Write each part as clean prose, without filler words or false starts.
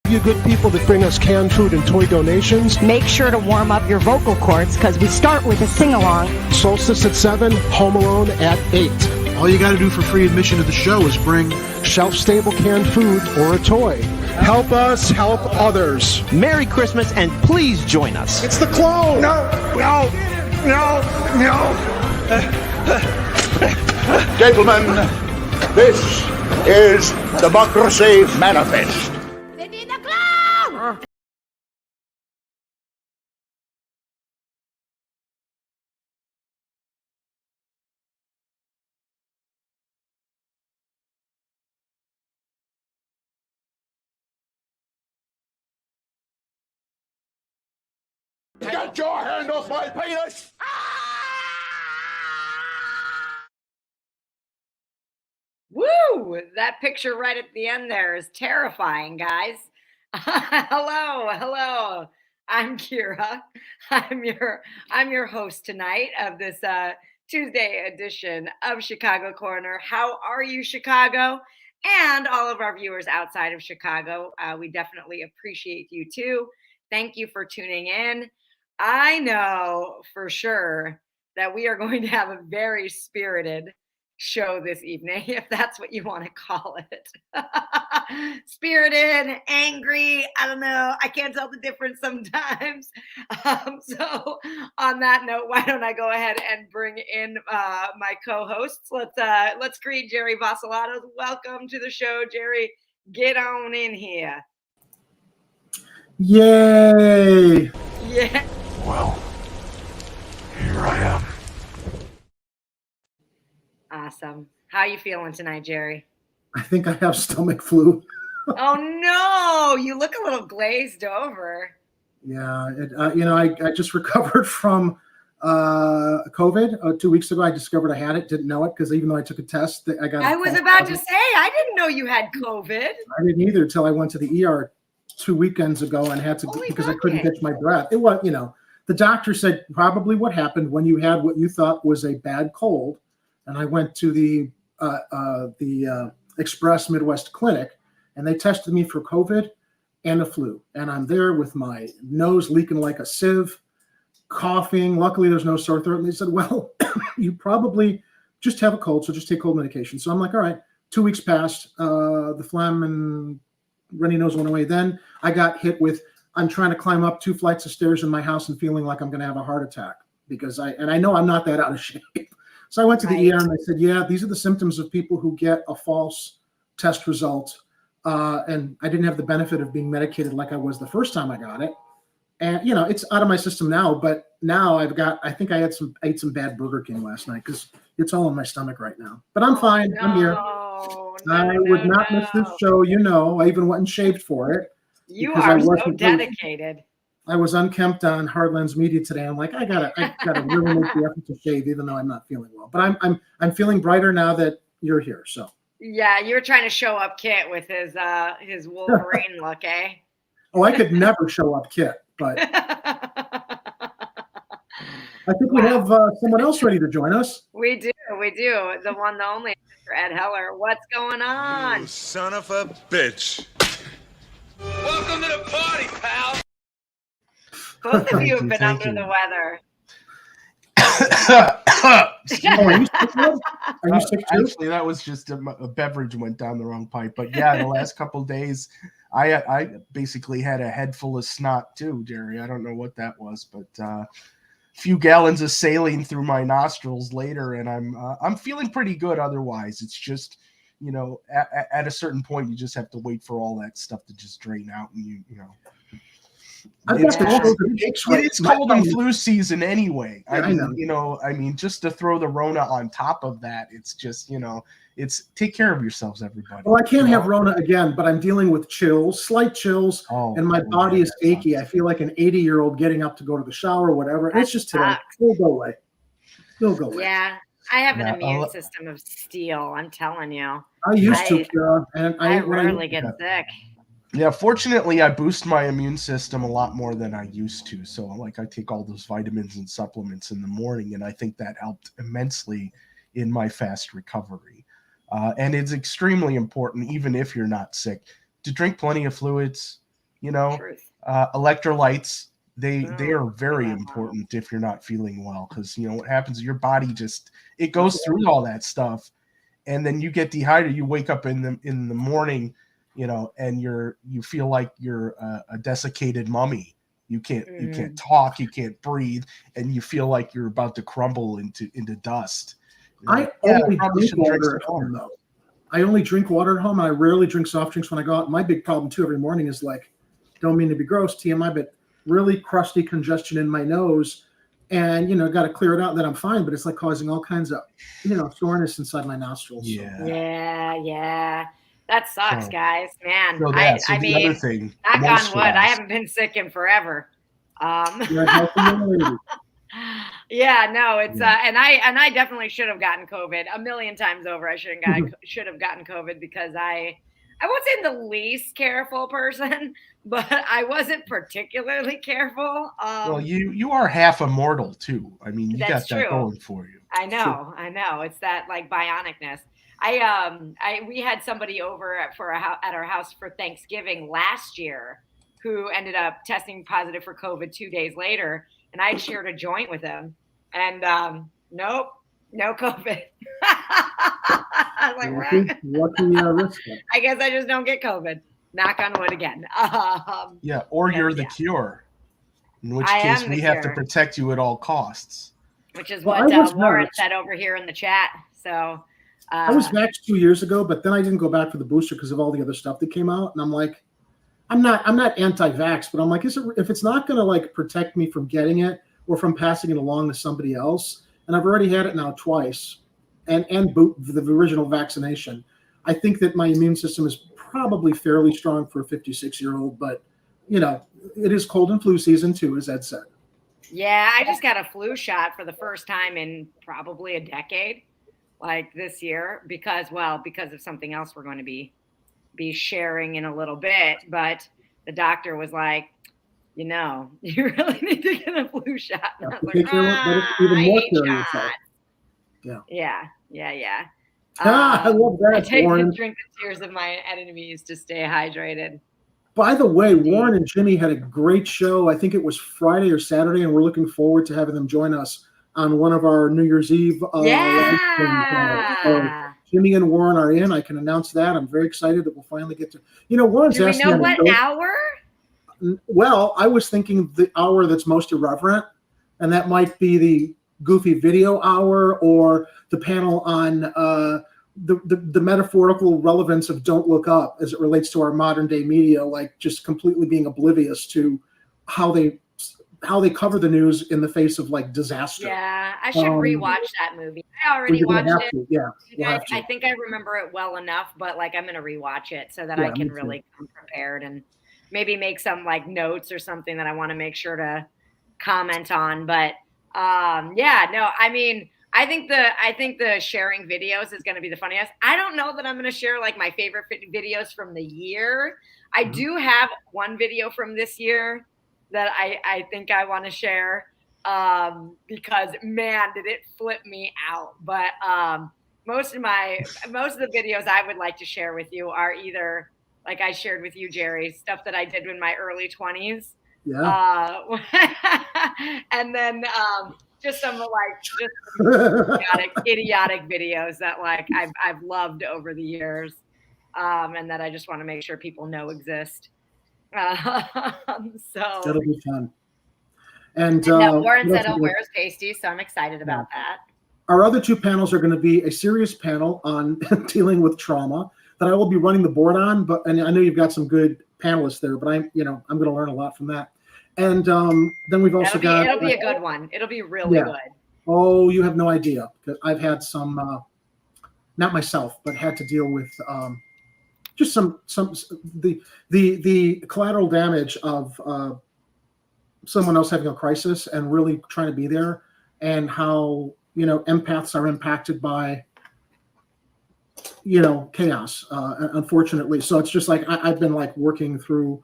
You good people that bring us canned food and toy donations. Make sure to warm up your vocal cords because we start with a sing-along. Solstice at 7, Home Alone at 8. All you got to do for free admission to the show is bring shelf-stable canned food or a toy. Help us help others. Merry Christmas, and please join us. It's the clone! No! Gentlemen, this is Democracy Manifest. They need a clown! Get your hand off my penis! Woo! That picture right at the end there is terrifying, guys. Hello. I'm Kira. I'm your host tonight of this Tuesday edition of Chicago Corner. How are you, Chicago? And all of our viewers outside of Chicago. We definitely appreciate you too. Thank you for tuning in. I know for sure that we are going to have a very spirited show this evening, if that's what you want to call it. Spirited, angry, I don't know. I can't tell the difference sometimes. So on that note, why don't I go ahead and bring in my co-hosts. Let's greet Jerry Vasilatos. Welcome to the show, Jerry. Get on in here. yay. Yeah. Well, here I am. Awesome. How you feeling tonight, Jerry? I think I have stomach flu. Oh no, you look a little glazed over. Yeah, I just recovered from COVID 2 weeks ago. I discovered I had it, didn't know it because even though I took a test, I got. I was about to say I didn't know you had COVID. I didn't either until I went to the ER 2 weekends ago and had to because I couldn't catch my breath. It was, the doctor said probably what happened when you had what you thought was a bad cold, and I went to the Express Midwest Clinic, and they tested me for COVID and the flu, and I'm there with my nose leaking like a sieve, coughing. Luckily, there's no sore throat, and they said, well, you probably just have a cold, so just take cold medication. So I'm like, all right. 2 weeks passed, the phlegm and runny nose went away. Then I got hit with, I'm trying to climb up 2 flights of stairs in my house and feeling like I'm going to have a heart attack because I know I'm not that out of shape. So I went to the ER and they said, yeah, these are the symptoms of people who get a false test result. And I didn't have the benefit of being medicated like I was the first time I got it. And, it's out of my system now, but now I think I ate some bad Burger King last night because it's all in my stomach right now. But I'm fine. No, I'm here. I would not miss this show. I even went and shaved for it. You are so dedicated. I was unkempt on Hardlands Media today. I'm like, I gotta really make the effort to shave, even though I'm not feeling well. But I'm feeling brighter now that you're here. So yeah, you were trying to show up Kit with his Wolverine look, eh? Oh, I could never show up Kit, but I think we have someone else ready to join us. We do. The one, the only, Mr. Ed Heller. What's going on? You son of a bitch. Welcome to the party, pal. Both of you have been under the weather. Are you sick too? Actually, that was just a beverage went down the wrong pipe. But yeah, the last couple of days, I basically had a head full of snot too, Jerry. I don't know what that was, but a few gallons of saline through my nostrils later, and I'm feeling pretty good. Otherwise, it's just at a certain point, you just have to wait for all that stuff to just drain out, and it's cold and flu season anyway. I mean, just to throw the Rona on top of that, it's just, it's take care of yourselves, everybody. Well, I can't have Rona again, but I'm dealing with chills, slight chills, and my body is achy. I feel like an 80-year-old getting up to go to the shower or whatever. It's just today. It'll go away. Yeah. I have an immune system of steel. I'm telling you. I used to, and I rarely get sick. Yeah, fortunately, I boost my immune system a lot more than I used to. So, I take all those vitamins and supplements in the morning, and I think that helped immensely in my fast recovery. And it's extremely important, even if you're not sick, to drink plenty of fluids, You know, Truth. electrolytes, they are very yeah. important if you're not feeling well, because you know what happens, your body just, it goes through all that stuff, and then you get dehydrated. You wake up in the morning, you know, and you feel like you're a desiccated mummy. You can't talk, you can't breathe, and you feel like you're about to crumble into dust. I only drink water at home, though. I only drink water at home. I rarely drink soft drinks when I go out. My big problem too every morning is, like, don't mean to be gross, TMI, but really crusty congestion in my nose, and you know, got to clear it out. Then I'm fine, but it's like causing all kinds of, you know, soreness inside my nostrils. Yeah. That sucks, guys. Man, So I mean, the other thing, knock on wood, I haven't been sick in forever. Yeah, no, it's and I definitely should have gotten COVID a million times over. I should have gotten COVID because I wasn't the least careful person, but I wasn't particularly careful. Well, you are half immortal too. I mean, you got that going for you. I know. It's that like bionicness. We had somebody over at our house for Thanksgiving last year who ended up testing positive for COVID 2 days later, and I shared a joint with him, and nope, no COVID. I was like, I guess I just don't get COVID. Knock on wood again. Or you're the cure, in which case we have to protect you at all costs. Which is what Warren said over here in the chat. So I was vaxxed 2 years ago, but then I didn't go back for the booster because of all the other stuff that came out, and I'm like, I'm not anti-vax, but I'm like, if it's not going to like protect me from getting it or from passing it along to somebody else, and I've already had it now twice, and the original vaccination, I think that my immune system is probably fairly strong for a 56-year-old. But you know, it is cold and flu season too, as Ed said. Yeah, I just got a flu shot for the first time in probably a decade, like this year, because of something else we're going to be sharing in a little bit. But the doctor was like, you know, you really need to get a flu shot. And I was like, Yeah. I love that. I take and drink the tears of my enemies to stay hydrated. By the way, Warren and Jimmy had a great show. I think it was Friday or Saturday, and we're looking forward to having them join us on one of our New Year's Eve. So Jimmy and Warren are in. I can announce that. I'm very excited that we'll finally get to. You know, Warren's asking. Do we know what hour? Well, I was thinking the hour that's most irreverent, and that might be the goofy video hour or the panel on the metaphorical relevance of Don't Look Up as it relates to our modern day media, like just completely being oblivious to how they cover the news in the face of like disaster. Yeah, I should rewatch that movie. I already watched it. Yeah, we'll have to. I think I remember it well enough, but like I'm going to rewatch it so that I can really come prepared and maybe make some like notes or something that I want to make sure to comment on. But I mean, I think the sharing videos is going to be the funniest. I don't know that I'm going to share like my favorite videos from the year. I do have one video from this year that I think I want to share because man, did it flip me out. But most of the videos I would like to share with you are either like I shared with you, Jerry, stuff that I did in my early 20s. Yeah. And then just some idiotic videos that like I've loved over the years, and that I just want to make sure people know exist. So that'll be fun. And Warren said, "Oh, where's Tasty?" So I'm excited about that. Our other two panels are going to be a serious panel on dealing with trauma that I will be running the board on. And I know you've got some good panelists there, but I'm going to learn a lot from that. And then we've also it'll be a good one. It'll be really good. Oh, you have no idea, because I've had some, not myself, but had to deal with just the collateral damage of someone else having a crisis and really trying to be there, and how empaths are impacted by chaos, unfortunately. So it's just like I've been like working through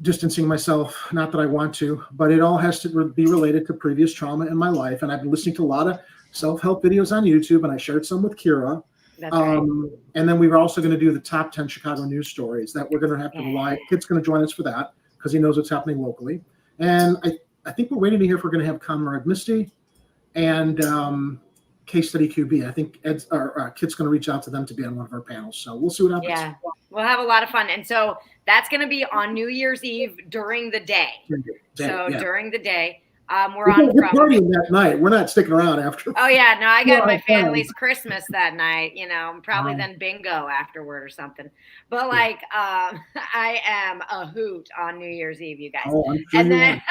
distancing myself, not that I want to, but it all has to be related to previous trauma in my life. And I've been listening to a lot of self-help videos on YouTube, and I shared some with Kira. That's right. And then we were also going to do the top 10 Chicago news stories that we're going to have to rely. Kid's going to join us for that because he knows what's happening locally. And I think we're waiting to hear if we're going to have Comrade Misty and Case Study QB. I think Kid's going to reach out to them to be on one of our panels. So we'll see what happens. Yeah, we'll have a lot of fun. And so that's going to be on New Year's Eve during the day. During the day. We're partying that night. We're not sticking around after. Oh yeah, no, I got my family's Christmas that night, probably then bingo afterward or something. But like, I am a hoot on New Year's Eve, you guys. Oh, I'm sure and then,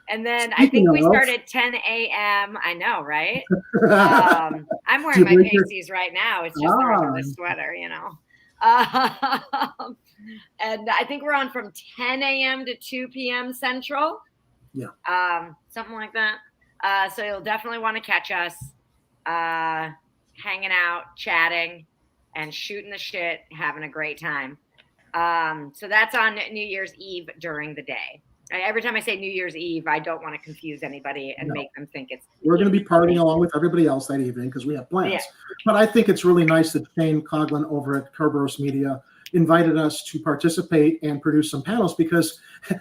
and then I think we start at 10 a.m. I know, right? I'm wearing my pasties right now. It's just under the sweater, and I think we're on from 10 a.m. to 2 p.m. Central. Yeah. Something like that. So you'll definitely want to catch us hanging out, chatting, and shooting the shit, having a great time. So that's on New Year's Eve during the day. Every time I say New Year's Eve, I don't want to confuse anybody and make them think it's. We're going to be partying along with everybody else that evening because we have plans. Yeah. But I think it's really nice that Shane Coughlin over at Kerberos Media invited us to participate and produce some panels because,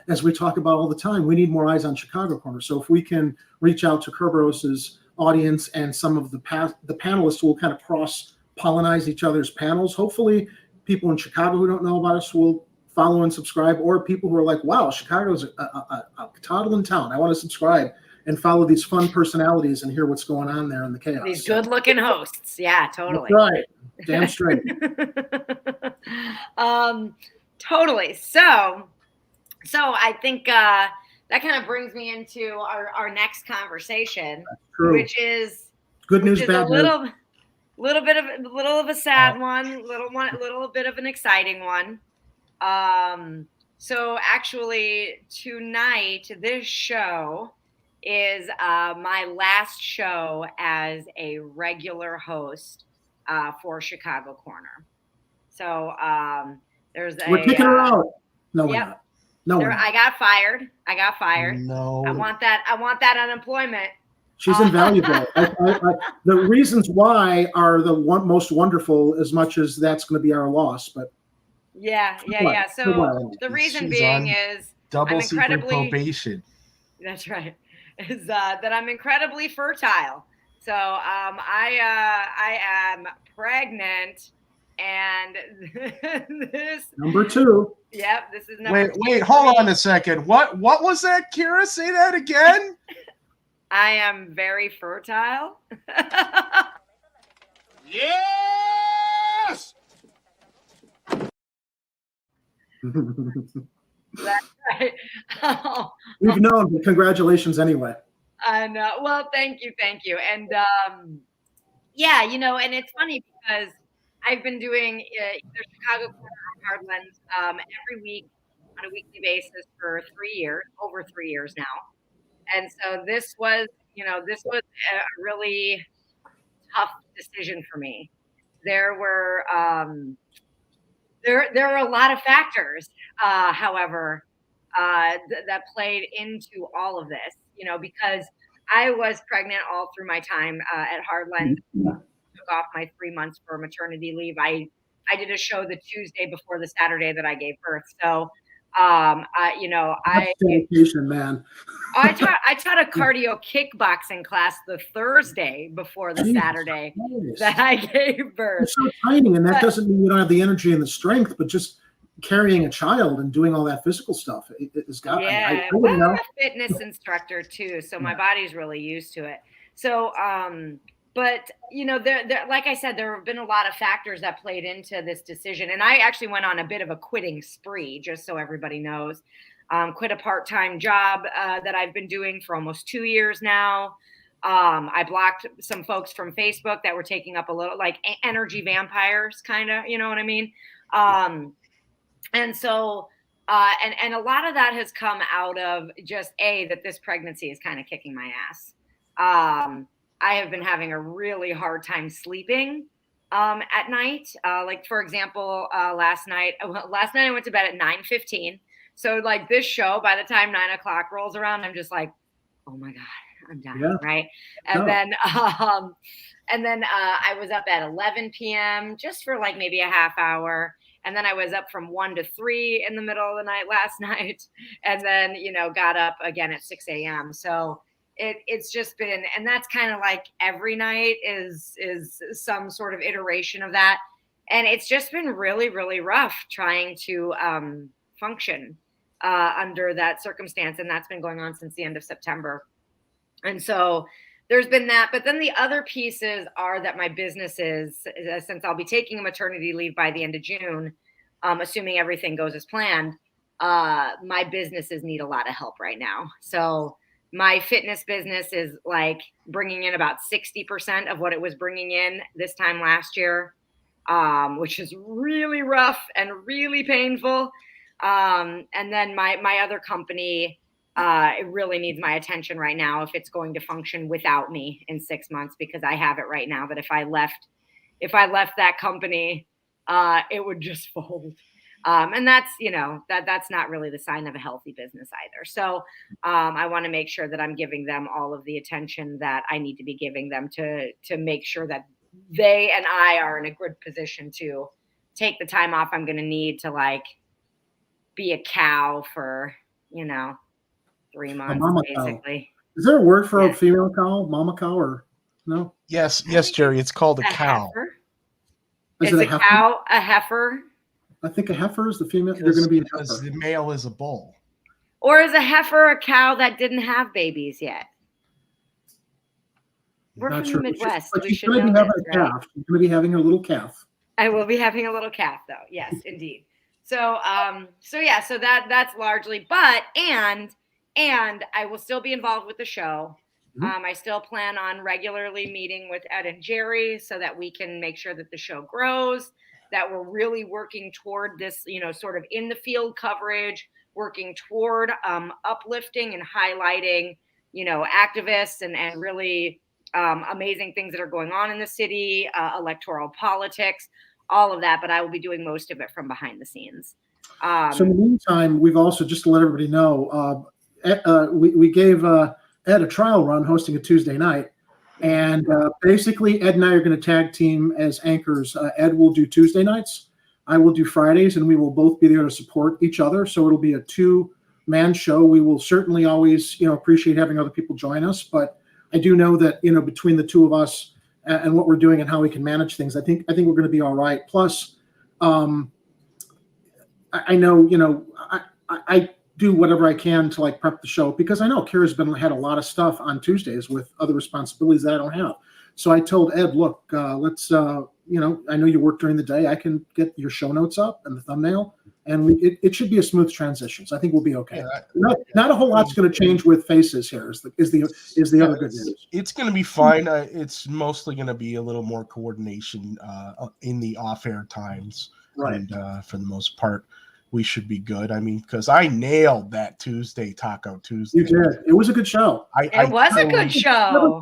as we talk about all the time, we need more eyes on Chicago Corner. So if we can reach out to Kerberos's audience and some of the panelists will kind of cross-pollinize each other's panels, hopefully people in Chicago who don't know about us will follow and subscribe, or people who are like, wow, Chicago's a toddling town. I want to subscribe and follow these fun personalities and hear what's going on there in the chaos. These good-looking hosts. Yeah, totally. That's right. Damn straight. Totally. So I think that kind of brings me into our next conversation, which is good news, bad news. Little of a sad one, little bit of an exciting one. So actually tonight, this show is my last show as a regular host for Chicago Corner. So we're kicking her out. No, we're not. No, I got fired. No. I want that unemployment. She's invaluable. The reasons why are the most wonderful, as much as that's going to be our loss. But yeah. So the reason being is double secret probation. That's right. Is that I'm incredibly fertile. So I am pregnant, and this number 2. Yep, this is number 2. Wait, hold on a second. What was that, Kira? Say that again. I am very fertile. Yes! That's right. We've known, but congratulations anyway. I know. Well, thank you. And yeah, and it's funny because I've been doing either Chicago Corner or Heartland every week on a weekly basis for over 3 years now. And so this was a really tough decision for me. There were there were a lot of factors, however, that played into all of this, because I was pregnant all through my time at Heartland. Took off my 3 months for maternity leave. I did a show the Tuesday before the Saturday that I gave birth. So, dedication, man. I taught a cardio kickboxing class the Thursday before the Saturday that I gave birth. It's so tiny, and that doesn't mean you don't have the energy and the strength, but just carrying a child and doing all that physical stuff, it's got. Yeah, I'm a fitness instructor too, so my body's really used to it. So, but there, like I said, there have been a lot of factors that played into this decision, and I actually went on a bit of a quitting spree, just so everybody knows. Quit a part-time job that I've been doing for almost 2 years now. I blocked some folks from Facebook that were taking up a little, like energy vampires, kind of, you know what I mean? And so, and a lot of that has come out of just that this pregnancy is kind of kicking my ass. I have been having a really hard time sleeping at night. Like, for example, last night I went to bed at 9:15. So like this show, by the time 9 o'clock rolls around, I'm just like, oh my God, I'm dying. Yeah. Right. And then, And then I was up at 11 p.m. just for like maybe a half hour. And then I was up from 1 to 3 in the middle of the night last night. And then, got up again at 6 a.m. So it's just been, and that's kind of like every night is some sort of iteration of that. And it's just been really, really rough trying to function under that circumstance. And that's been going on since the end of September. And so there's been that. But then the other pieces are that my businesses, since I'll be taking a maternity leave by the end of June, assuming everything goes as planned, my businesses need a lot of help right now. So my fitness business is like bringing in about 60% of what it was bringing in this time last year, which is really rough and really painful. And then my other company, it really needs my attention right now if it's going to function without me in 6 months, because I have it right now that if I left that company, it would just fold. And that's, that's not really the sign of a healthy business either. So I want to make sure that I'm giving them all of the attention that I need to be giving them to make sure that they and I are in a good position to take the time off I'm going to need to like be a cow for, 3 months, basically. Cow. Is there a word for a female cow? Mama cow or no? Yes, Jerry. It's called a cow. Is it a cow, a heifer? I think a heifer is the female. They're going to be a heifer. The male is a bull. Or is a heifer a cow that didn't have babies yet? We're from the Midwest. But she's going to be having a calf. She's going to be having a little calf. I will be having a little calf, though. Yes, indeed. So that's largely, and I will still be involved with the show. Mm-hmm. I still plan on regularly meeting with Ed and Jerry so that we can make sure that the show grows, that we're really working toward this, sort of in the field coverage, working toward uplifting and highlighting, activists and really amazing things that are going on in the city, electoral politics, all of that. But I will be doing most of it from behind the scenes. So in the meantime, we've also, just to let everybody know, we gave Ed a trial run hosting a Tuesday night. And basically, Ed and I are going to tag team as anchors. Ed will do Tuesday nights. I will do Fridays, and we will both be there to support each other. So it'll be a two-man show. We will certainly always, appreciate having other people join us. But I do know that, between the two of us and what we're doing and how we can manage things, I think we're going to be all right. Plus, I know, I do whatever I can to like prep the show, because I know Kira's had a lot of stuff on Tuesdays with other responsibilities that I don't have. So I told Ed, look, let's, I know you work during the day. I can get your show notes up and the thumbnail, and it should be a smooth transition. So I think we'll be okay. Yeah, not a whole lot's going to change with faces here. Is the other good news. It's going to be fine. It's mostly going to be a little more coordination in the off-air times, right? And for the most part, we should be good. I mean, because I nailed that Taco Tuesday. You did. It was a good show. It was a good show.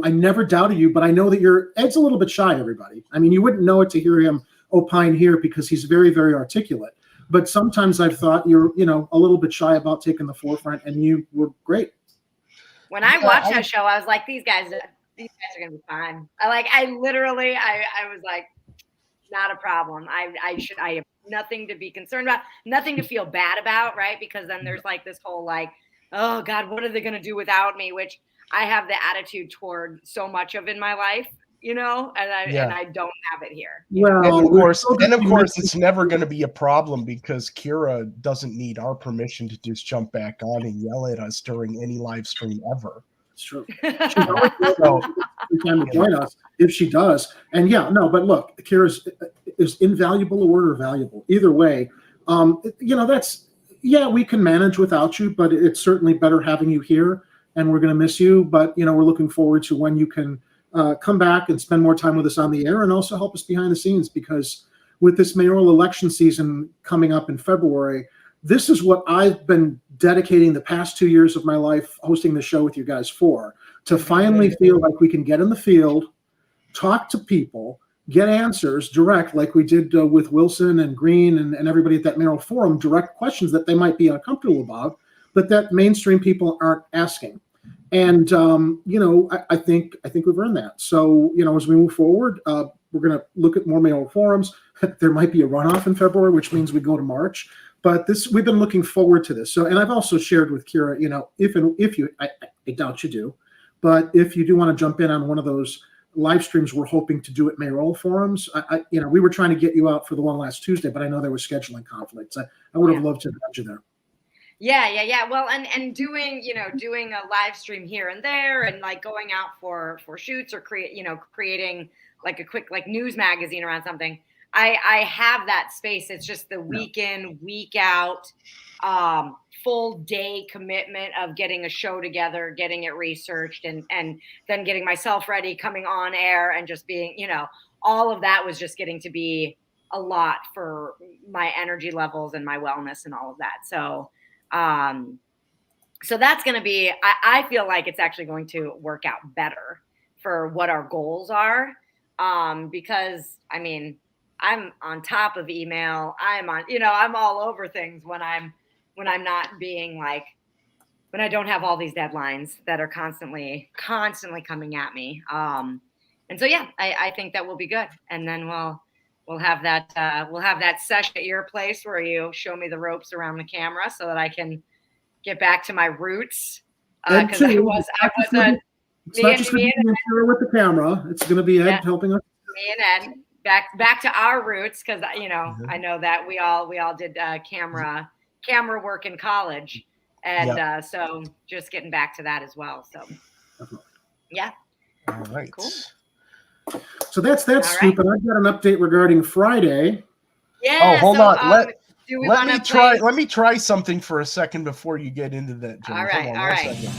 I never doubted you, but I know that Ed's a little bit shy, everybody. I mean, you wouldn't know it to hear him opine here because he's very, very articulate. But sometimes I've thought you're, a little bit shy about taking the forefront, and you were great. When I watched that show, I was like, these guys are going to be fine. I literally was like, not a problem. I have nothing to be concerned about, nothing to feel bad about, right? Because then there's like this whole like, oh God, what are they going to do without me? Which I have the attitude toward so much of in my life, and I don't have it here. Well, and of course, it's never going to be a problem because Kira doesn't need our permission to just jump back on and yell at us during any live stream ever. It's true. She's always to join us if she does. And but look, Kira is invaluable or valuable. Either way, we can manage without you, but it's certainly better having you here, and we're going to miss you. But, we're looking forward to when you can come back and spend more time with us on the air and also help us behind the scenes, because with this mayoral election season coming up in February, this is what I've been dedicating the past 2 years of my life hosting the show with you guys for, to finally feel like we can get in the field, talk to people, get answers direct, like we did with Wilson and Green and everybody at that mayoral forum, direct questions that they might be uncomfortable about, but that mainstream people aren't asking. And I think we've earned that. So as we move forward, we're going to look at more mayoral forums. There might be a runoff in February, which means we go to March. But we've been looking forward to this. So, and I've also shared with Kira, if you, I doubt you do, but if you do want to jump in on one of those live streams we're hoping to do at mayoral forums, we were trying to get you out for the one last Tuesday, but I know there was scheduling conflicts. I would have loved to have had you there. Yeah. Well, and doing a live stream here and there, and like going out for shoots or creating like a quick like news magazine around something. I have that space. It's just the week in, week out, full day commitment of getting a show together, getting it researched, and then getting myself ready, coming on air, and just being, all of that was just getting to be a lot for my energy levels and my wellness and all of that. So that's going to be, I feel like it's actually going to work out better for what our goals are. Because I mean, I'm on top of email. I'm all over things when I'm not being like, when I don't have all these deadlines that are constantly coming at me. And so, yeah, I think that will be good. And then we'll have that session at your place where you show me the ropes around the camera so that I can get back to my roots. Because I wasn't. It's not just going to be Kira with the camera. It's going to be Ed helping us. Me and Ed back to our roots, because I know that we all did camera work in college, and so just getting back to that as well. So yeah. All right. Cool. So that's that scoop, and I've got an update regarding Friday. Yeah. Oh, hold on. Let me try something for a second before you get into that, Jimmy. All right.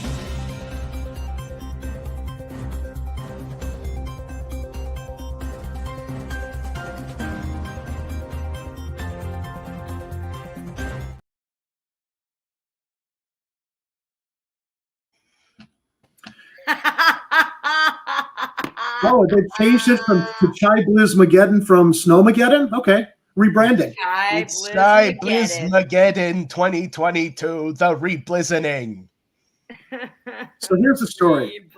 Oh, they changed it to Chai Blizzmageddon from Snowmageddon? Okay. Rebranding. It's Chai Blizzmageddon 2022, the reblizzing. So here's the story.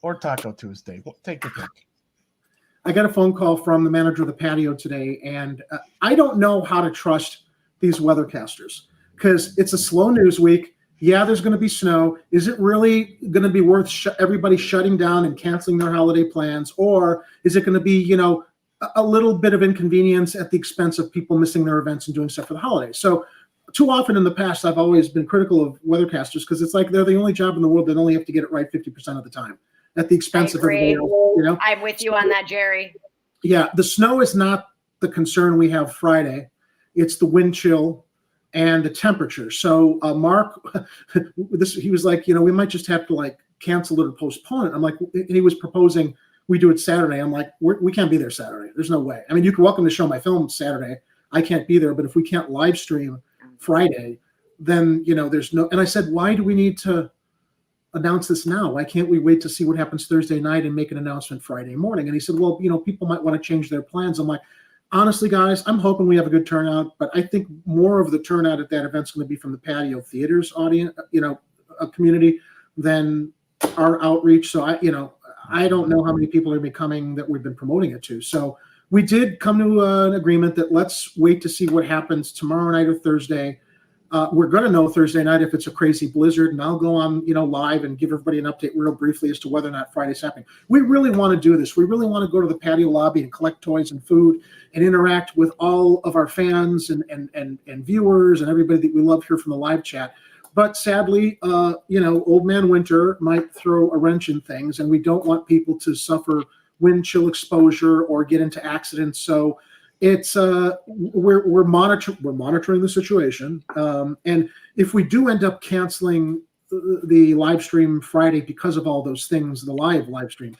Or Taco Tuesday. Take your pick. I got a phone call from the manager of the patio today, and I don't know how to trust these weathercasters because it's a slow news week. Yeah, there's going to be snow. Is it really going to be worth everybody shutting down and canceling their holiday plans? Or is it going to be, a little bit of inconvenience at the expense of people missing their events and doing stuff for the holidays? So too often in the past, I've always been critical of weathercasters because it's like they're the only job in the world that only have to get it right 50% of the time at the expense of everybody else. I'm with you on that, Jerry. Yeah, the snow is not the concern we have Friday. It's the wind chill and the temperature. So Mark, he was like, we might just have to like cancel it or postpone it. I'm like, and he was proposing we do it Saturday. I'm like, we can't be there Saturday. There's no way. I mean, you can welcome to show my film Saturday. I can't be there, but if we can't live stream Friday, then there's no. And I said, why do we need to announce this now? Why can't we wait to see what happens Thursday night and make an announcement Friday morning? And he said, well, people might want to change their plans. I'm like, honestly, guys, I'm hoping we have a good turnout, but I think more of the turnout at that event's going to be from the patio theaters audience, a community, than our outreach. So I don't know how many people are going to be coming that we've been promoting it to. So we did come to an agreement that let's wait to see what happens tomorrow night or Thursday. We're going to know Thursday night if it's a crazy blizzard, and I'll go on, live and give everybody an update real briefly as to whether or not Friday's happening. We really want to do this. We really want to go to the patio lobby and collect toys and food and interact with all of our fans and viewers and everybody that we love here from the live chat. But sadly, old man winter might throw a wrench in things, and we don't want people to suffer wind chill exposure or get into accidents. So it's we're monitoring the situation, and if we do end up canceling the live stream Friday because of all those things, the live stream,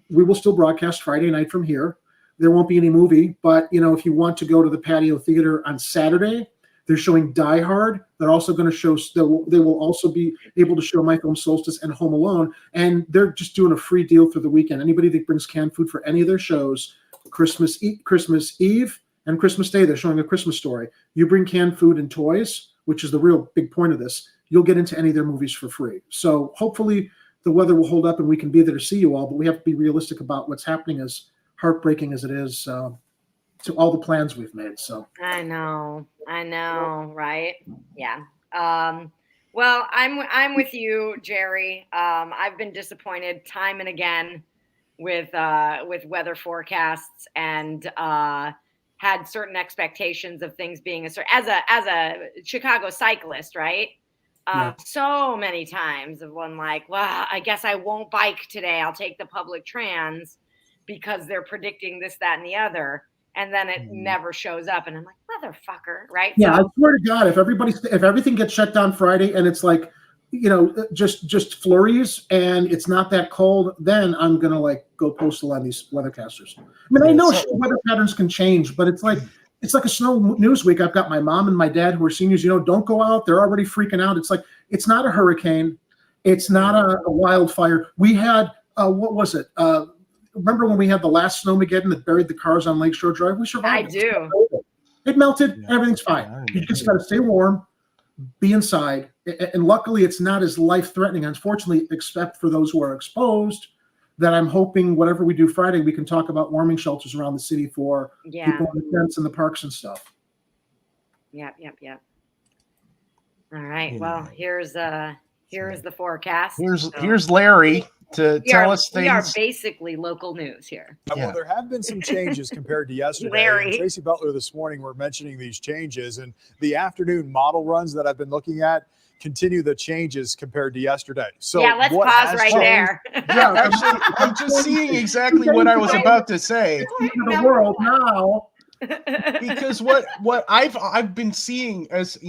we will still broadcast Friday night from here. There won't be any movie, but if you want to go to the patio theater on Saturday, they're showing Die Hard. They're also going to show. They will also be able to show My Film Solstice and Home Alone, and they're just doing a free deal through the weekend. Anybody that brings canned food for any of their shows, Christmas Eve and Christmas Day, they're showing A Christmas Story. You bring canned food and toys, which is the real big point of this. you'll get into any of their movies for free. So hopefully the weather will hold up and we can be there to see you all, but we have to be realistic about what's happening, as heartbreaking as it is to all the plans we've made. So I know, right? Yeah. Well, I'm with you, Jerry. I've been disappointed time and again with weather forecasts, and had certain expectations of things being as a Chicago cyclist, right? So many times of one like, well, I guess I won't bike today. I'll take the public trans because they're predicting this, that, and the other. And then it never shows up. And I'm like, motherfucker, right? Yeah, so, I swear to God, if everything gets shut down Friday and it's like, just flurries and it's not that cold, then I'm going to like go postal on these weathercasters. I mean, I know weather patterns can change, but it's like a snow news week. I've got my mom and my dad who are seniors, don't go out. They're already freaking out. It's like, it's not a hurricane. It's not a wildfire. We had, what was it? Remember when we had the last snowmageddon that buried the cars on Lakeshore Drive? We survived. I do. It melted. Yeah. Everything's fine. You just got to stay warm, be inside. And luckily, it's not as life-threatening, unfortunately, except for those who are exposed, that I'm hoping whatever we do Friday, we can talk about warming shelters around the city for people in the tents and the parks and stuff. Yep. All right. Well, here's the forecast. Here's Larry to tell us things. We are basically local news here. Well, there have been some changes compared to yesterday. Larry. And Tracy Butler this morning were mentioning these changes, and the afternoon model runs that I've been looking at continue the changes compared to yesterday. So let's pause right there. Yeah, actually, I'm just seeing exactly what I was about to say. The world now. Because what I've been seeing, as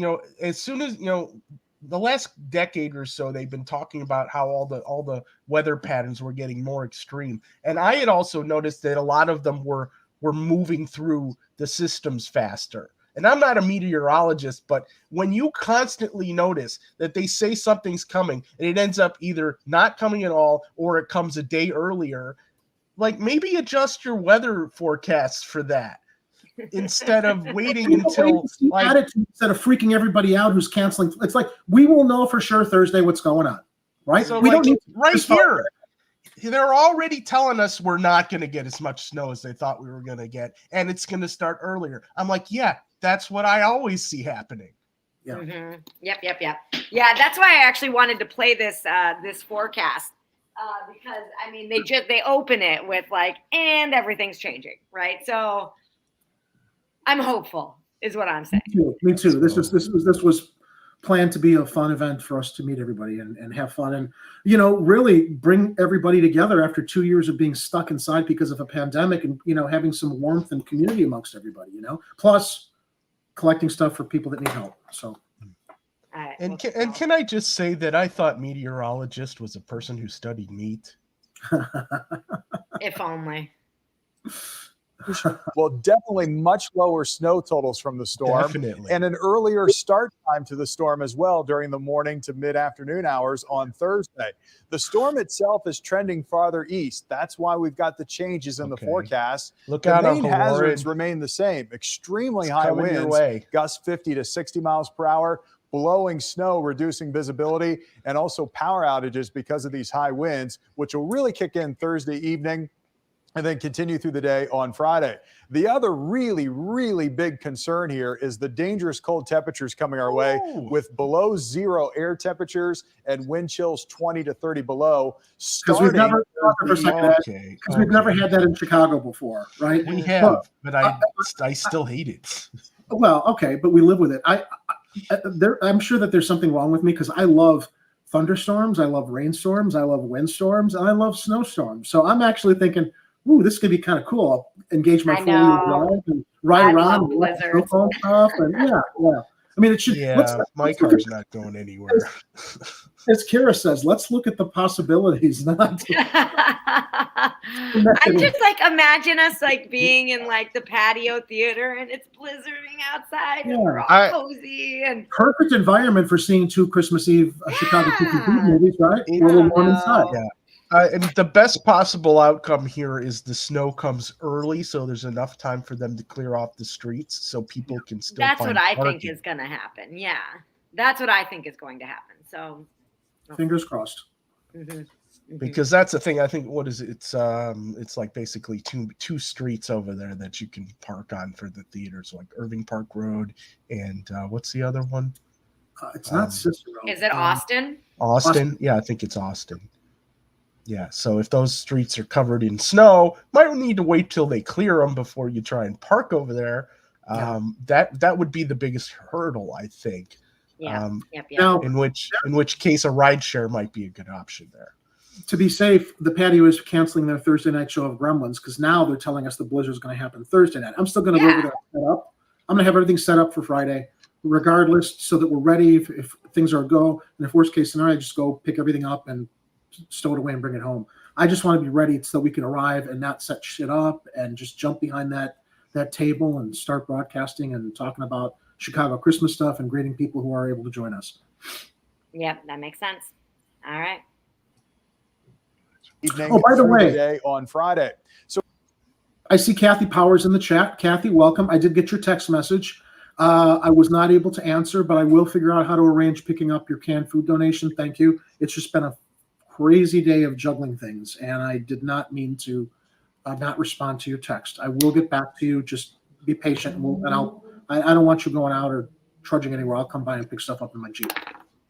soon as the last decade or so, they've been talking about how all the weather patterns were getting more extreme, and I had also noticed that a lot of them were moving through the systems faster. And I'm not a meteorologist, but when you constantly notice that they say something's coming and it ends up either not coming at all or it comes a day earlier, like maybe adjust your weather forecasts for that instead of waiting until instead of freaking everybody out who's canceling. It's like, we will know for sure Thursday what's going on, right? So we don't need right here. They're already telling us we're not going to get as much snow as they thought we were going to get, and it's going to start earlier. I'm like, yeah, that's what I always see happening. Yeah. Mm-hmm. Yep. Yeah, that's why I actually wanted to play this forecast because I mean they open it with like, and everything's changing, right? So I'm hopeful, is what I'm saying. Me too. This was planned to be a fun event for us to meet everybody and have fun and really bring everybody together after 2 years of being stuck inside because of a pandemic, and having some warmth and community amongst everybody. Plus collecting stuff for people that need help. So. And can I just say that I thought meteorologist was a person who studied meat? If only. Well, definitely much lower snow totals from the storm. Definitely. And an earlier start time to the storm as well during the morning to mid-afternoon hours on Thursday. The storm itself is trending farther east. That's why we've got the changes in the forecast. Look the out, main Uncle hazards Warren. remain the same. Extremely high winds, gusts 50 to 60 miles per hour, blowing snow, reducing visibility, and also power outages because of these high winds, which will really kick in Thursday evening and then continue through the day on Friday. The other really, really big concern here is the dangerous cold temperatures coming our way with below zero air temperatures and wind chills 20 to 30 below. Because we've never had that in Chicago before, right? We have, but I still hate it. Well, okay, but we live with it. I'm sure that there's something wrong with me because I love thunderstorms, I love rainstorms, I love windstorms, and I love snowstorms. So I'm actually thinking, ooh, this could be kind of cool. I'll engage my four-wheel drive and ride around and stuff. And yeah. I mean, it should. Yeah, my car's not going anywhere. As Kara says, let's look at the possibilities. I just imagine us being in the patio theater and it's blizzarding outside and we're all cozy and perfect environment for seeing two Christmas Eve Chicago movies, right? We're a little warm inside. Yeah. And the best possible outcome here is the snow comes early, so there's enough time for them to clear off the streets so people can still That's find what I parking. think is going to happen. Yeah. That's what I think is going to happen. So fingers crossed. Because that's the thing. I think what is it? It's like basically two streets over there that you can park on for the theaters, like Irving Park Road and what's the other one? It's not Cicero. Is it Austin? Austin? Yeah, I think it's Austin. Yeah, so if those streets are covered in snow, might need to wait till they clear them before you try and park over there. That would be the biggest hurdle, I think. Yeah. Now, in which case a rideshare might be a good option there. To be safe, the patio is canceling their Thursday night show of Gremlins because now they're telling us the blizzard is going to happen Thursday night. I'm still going to go over there and set up. I'm going to have everything set up for Friday, regardless, so that we're ready if things are a go. And if worst case scenario, just go pick everything up and stow it away and bring it home. I just want to be ready so we can arrive and not set shit up and just jump behind that table and start broadcasting and talking about Chicago Christmas stuff and greeting people who are able to join us. Yep, that makes sense. All right. Evening by the way, on Friday. So I see Kathy Powers in the chat. Kathy, welcome. I did get your text message. I was not able to answer, but I will figure out how to arrange picking up your canned food donation. Thank you. It's just been a crazy day of juggling things, and I did not mean to not respond to your text. I will get back to you. Just be patient, I don't want you going out or trudging anywhere. I'll come by and pick stuff up in my Jeep.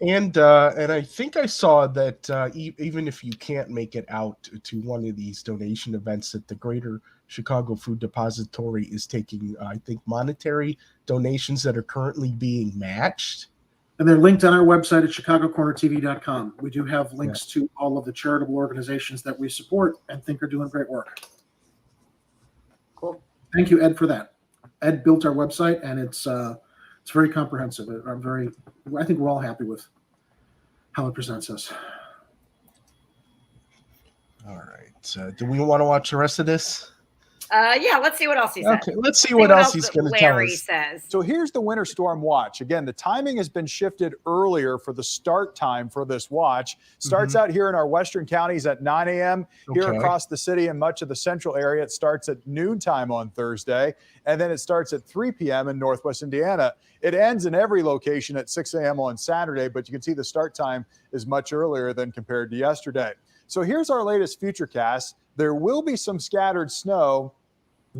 And I think I saw that even if you can't make it out to one of these donation events, that the Greater Chicago Food Depository is taking, I think, monetary donations that are currently being matched. And they're linked on our website at chicagocornertv.com. We do have links to all of the charitable organizations that we support and think are doing great work. Cool. Thank you, Ed, for that. Ed built our website, and it's very comprehensive. I think we're all happy with how it presents us. All right. Do we want to watch the rest of this? Yeah, let's see what else he says. Okay, let's see what else he's going to tell us. Says. So here's the winter storm watch. Again, the timing has been shifted earlier for the start time for this watch. Starts out here in our western counties at 9 a.m. Here across the city and much of the central area, it starts at noontime on Thursday, and then it starts at 3 p.m. in Northwest Indiana. It ends in every location at 6 a.m. on Saturday, but you can see the start time is much earlier than compared to yesterday. So here's our latest futurecast. There will be some scattered snow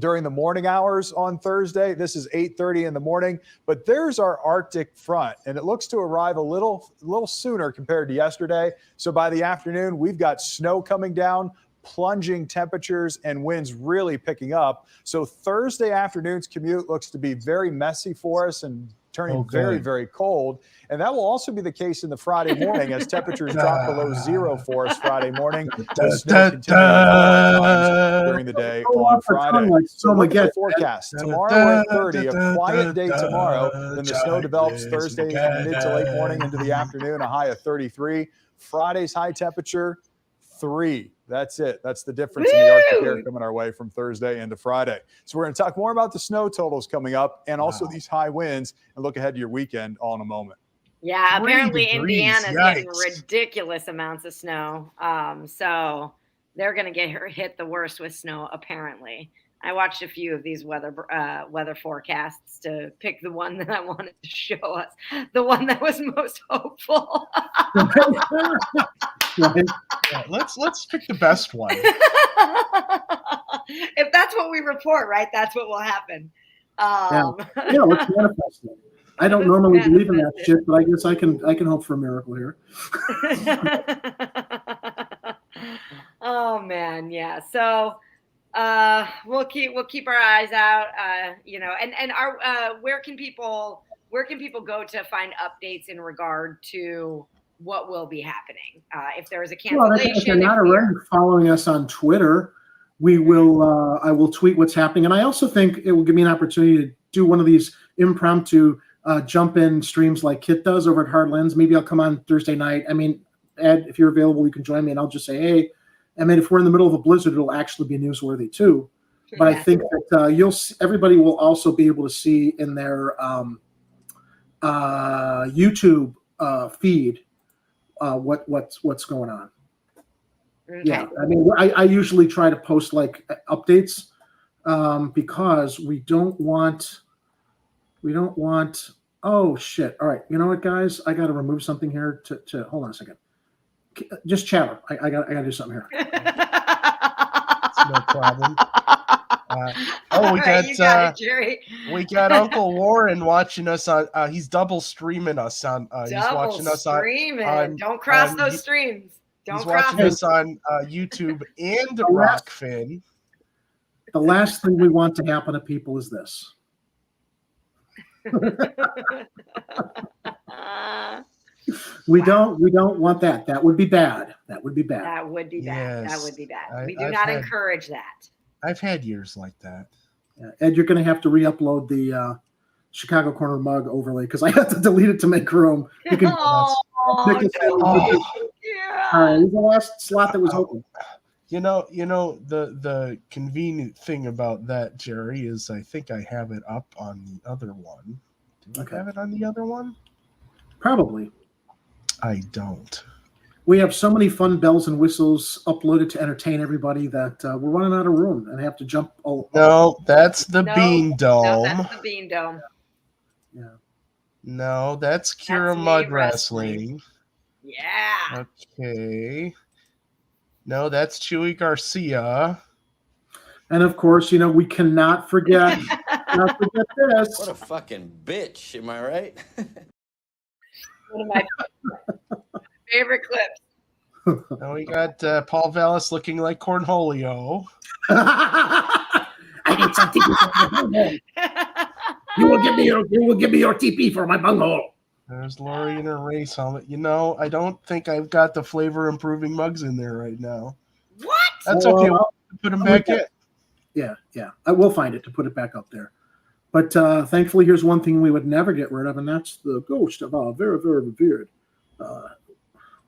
during the morning hours on Thursday. This is 8:30 in the morning, but there's our Arctic front, and it looks to arrive a little sooner compared to yesterday. So by the afternoon, we've got snow coming down, plunging temperatures, and winds really picking up. So Thursday afternoon's commute looks to be very messy for us and turning very, very cold. And that will also be the case in the Friday morning as temperatures drop below zero for us Friday morning. The snow continuing during the day on Friday. So look at the forecast. Tomorrow at 30, a quiet day tomorrow. Then the snow develops Thursday mid to late morning into the afternoon, a high of 33. Friday's high temperature, 3. That's it. That's the difference in the Arctic air coming our way from Thursday into Friday. So we're going to talk more about the snow totals coming up and also these high winds and look ahead to your weekend all in a moment. Yeah, apparently Indiana's getting ridiculous amounts of snow. So they're going to get hit the worst with snow, apparently. I watched a few of these weather forecasts to pick the one that I wanted to show us, the one that was most hopeful. Yeah, let's pick the best one. If that's what we report, right, that's what will happen. Yeah, let's manifest it. I don't normally believe in that shit, but I guess I can hope for a miracle here. Oh man, yeah. So we'll keep our eyes out. And our where can people go to find updates in regard to what will be happening if there is a cancellation? If you're not already following us on Twitter, we will. I will tweet what's happening, and I also think it will give me an opportunity to do one of these impromptu jump in streams like Kit does over at Hard Lens. Maybe I'll come on Thursday night. I mean, Ed, if you're available, you can join me, and I'll just say, hey. I mean, if we're in the middle of a blizzard, it'll actually be newsworthy too. But I think that everybody will also be able to see in their YouTube feed what's going on. Okay. Yeah, I mean, I usually try to post like updates because we don't want Oh shit! All right, you know what, guys? I got to remove something here. To hold on a second. Just chatter. I got to do something here. It's no problem. We got Uncle Warren watching us on. He's double streaming us on. He's watching us on. Don't cross those streams. He's watching us on YouTube and Rockfin. The last thing we want to happen to people is this. We don't want that. That would be bad. That would be bad. That would be bad. Yes. That would be bad. We do not encourage that. I've had years like that. Yeah. Ed, you're going to have to re-upload the Chicago Corner mug overlay because I have to delete it to make room. You can. There's the last slot that was open. You know, the convenient thing about that, Jerry, is I think I have it up on the other one. Do I have it on the other one? Probably. I don't. We have so many fun bells and whistles uploaded to entertain everybody that we're running out of room and have to jump. No, that's the Bean Dome. No, that's the Bean Dome. Yeah. No, that's Kira Mud Wrestling. Yeah. Okay. No, that's Chewy Garcia. And of course, we cannot forget this. What a fucking bitch, am I right? One of my favorite clips. Now we got Paul Vallis looking like Cornholio. I need something. You will give me your TP for my bunghole. There's Lori in her race helmet. I don't think I've got the flavor improving mugs in there right now. What? That's okay. We'll put them back in. Yeah. I will find it to put it back up there. But thankfully, here's one thing we would never get rid of, and that's the ghost of our very, very revered.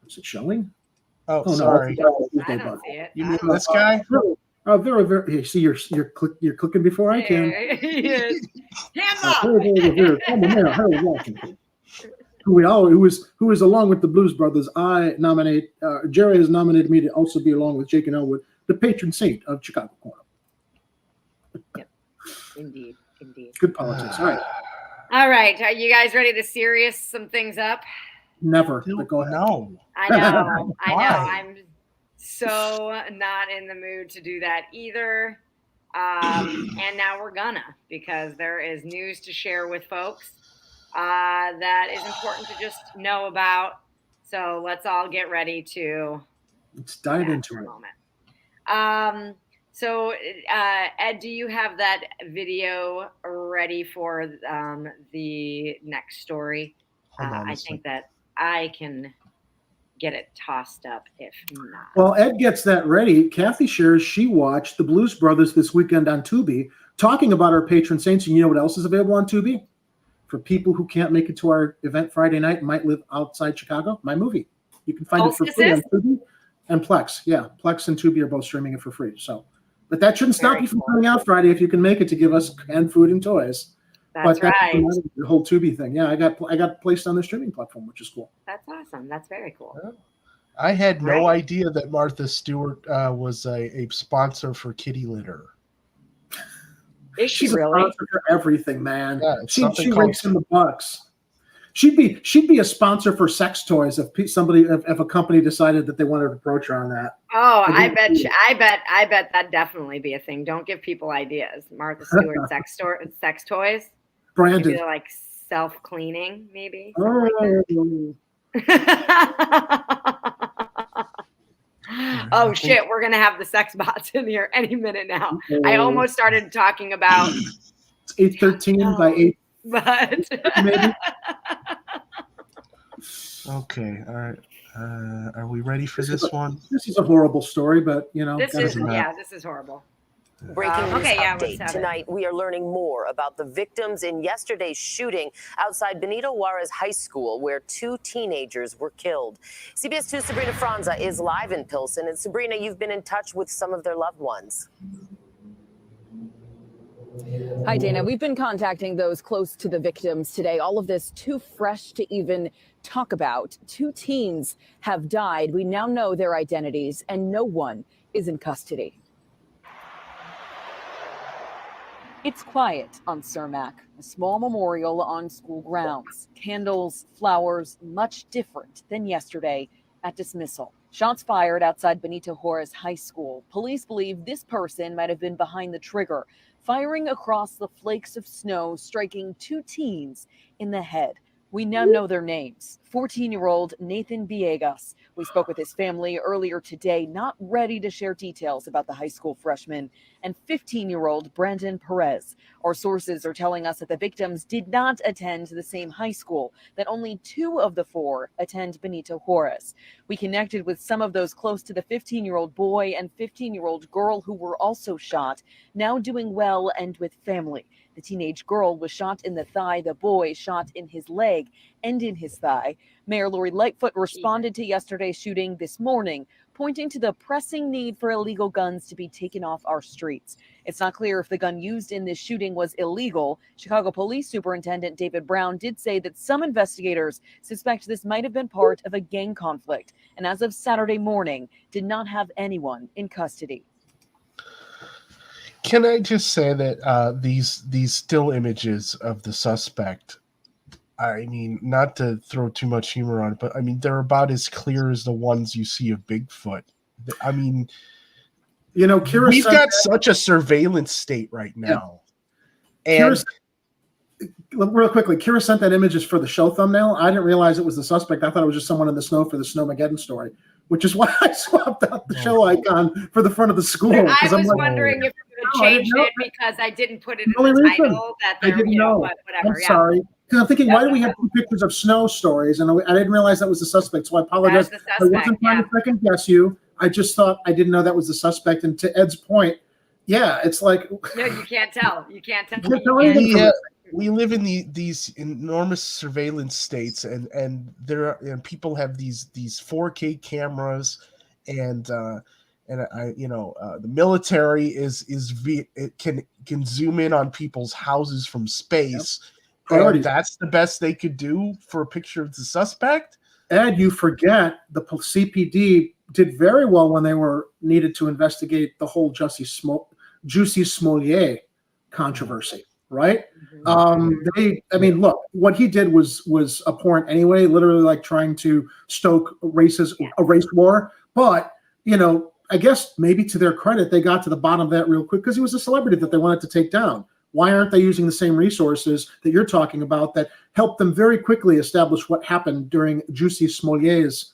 Is it showing? Oh sorry. I don't see it. You mean this guy? Very, very. Hey, see, you're clicking before I can. Hands up. Who is along with the Blues Brothers? I nominate. Jerry has nominated me to also be along with Jake and Elwood, the patron saint of Chicago Corner. Yep. Indeed. Good politics. All right. Are you guys ready to serious some things up? Never. But go ahead. No. I know. I'm so not in the mood to do that either. And now we're gonna, because there is news to share with folks that is important to just know about. So let's all get ready to dive into it. So Ed, do you have that video ready for the next story? I think that I can get it tossed up if not. Well, Ed gets that ready. Kathy shares she watched the Blues Brothers this weekend on Tubi, talking about our patron saints. And you know what else is available on Tubi? For people who can't make it to our event Friday night and might live outside Chicago, my movie. You can find it for free on Tubi and Plex. Yeah, Plex and Tubi are both streaming it for free. So, but that shouldn't stop you from coming out Friday if you can make it to give us canned food and toys. That's right. The whole Tubi thing. Yeah, I got placed on the streaming platform, which is cool. That's awesome. That's very cool. I had no idea that Martha Stewart was a sponsor for kitty litter. Is she She's really? a sponsor for everything, man. Yeah, she rakes in the bucks. She'd be a sponsor for sex toys if a company decided that they wanted to approach her on that. Oh, I bet that'd definitely be a thing. Don't give people ideas. Martha Stewart sex toys. Branded. Maybe they're like self-cleaning, maybe. Oh shit, we're gonna have the sex bots in here any minute now. I almost started talking about it's 8:13 by 8. But maybe. Okay, all right. Are we ready for this one? This is a horrible story, but this is horrible. Breaking news update tonight. We are learning more about the victims in yesterday's shooting outside Benito Juarez High School, where 2 teenagers were killed. CBS 2's Sabrina Franza is live in Pilsen. And Sabrina, you've been in touch with some of their loved ones. Hi, Dana. We've been contacting those close to the victims today. All of this too fresh to even talk about. 2 teens have died. We now know their identities, and no one is in custody. It's quiet on Cermak, a small memorial on school grounds. Candles, flowers, much different than yesterday at dismissal. Shots fired outside Benito Juarez High School. Police believe this person might have been behind the trigger, firing across the flakes of snow, striking 2 teens in the head. We now know their names. 14-year-old Nathan Villegas. We spoke with his family earlier today, not ready to share details about the high school freshman, and 15-year-old Brandon Perez. Our sources are telling us that the victims did not attend the same high school, that only 2 of the 4 attend Benito Juarez. We connected with some of those close to the 15-year-old boy and 15-year-old girl who were also shot, now doing well and with family. The teenage girl was shot in the thigh, the boy shot in his leg and in his thigh. Mayor Lori Lightfoot responded to yesterday's shooting this morning, pointing to the pressing need for illegal guns to be taken off our streets. It's not clear if the gun used in this shooting was illegal. Chicago Police Superintendent David Brown did say that some investigators suspect this might have been part of a gang conflict, and as of Saturday morning, did not have anyone in custody. Can I just say that these still images of the suspect, I mean, not to throw too much humor on it, but I mean, they're about as clear as the ones you see of Bigfoot. I mean, you know, Kira, we've got such a surveillance state right now. Yeah. And real quickly, Kira sent that images for the show thumbnail. I didn't realize it was the suspect. I thought it was just someone in the snow for the Snowmageddon story, which is why I swapped out the show icon for the front of the school. I was wondering if you would change it because I didn't put it in the title. That I didn't know. Whatever. I'm sorry. Because I'm thinking, why do we have 2 pictures of snow stories? And I didn't realize that was the suspect, so I apologize. I wasn't trying to second guess you. I just thought I didn't know that was the suspect. And to Ed's point, yeah, it's like no, you can't tell. You can't tell. We live in these enormous surveillance states, and there are, people have these 4K cameras, and the military it can zoom in on people's houses from space. Yep. And that's the best they could do for a picture of the suspect. Ed, you forget the CPD did very well when they were needed to investigate the whole Jussie Smollett controversy, right? Mm-hmm. Look, what he did was abhorrent anyway, literally like trying to stoke a race war. But, I guess maybe to their credit, they got to the bottom of that real quick because he was a celebrity that they wanted to take down. Why aren't they using the same resources that you're talking about that helped them very quickly establish what happened during Jussie Smollett's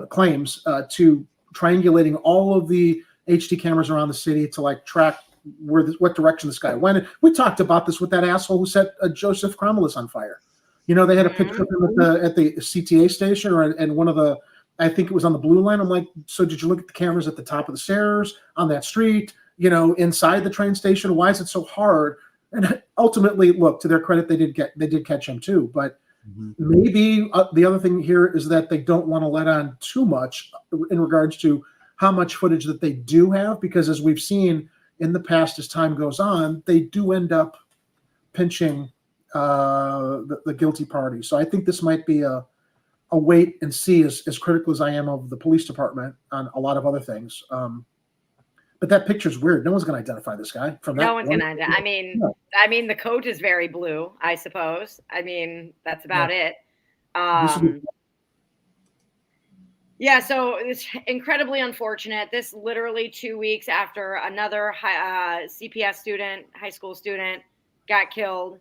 claims to triangulating all of the HD cameras around the city to track what direction this guy went? We talked about this with that asshole who set Joseph Cromwell's on fire. They had a picture of him at the CTA station and one of the, I think it was on the Blue Line. I'm like, so did you look at the cameras at the top of the stairs on that street? Inside the train station? Why is it so hard? And ultimately, look, to their credit, they did catch him too. But maybe the other thing here is that they don't want to let on too much in regards to how much footage that they do have, because as we've seen in the past, as time goes on, they do end up pinching the guilty party. So I think this might be a wait and see, as critical as I am of the police department on a lot of other things. But that picture's weird. No one's going to identify this guy from that. No one's going to. I mean, the coat is very blue, I suppose. I mean, that's about it. Yeah, so it's incredibly unfortunate. This literally 2 weeks after another CPS student, high school student, got killed.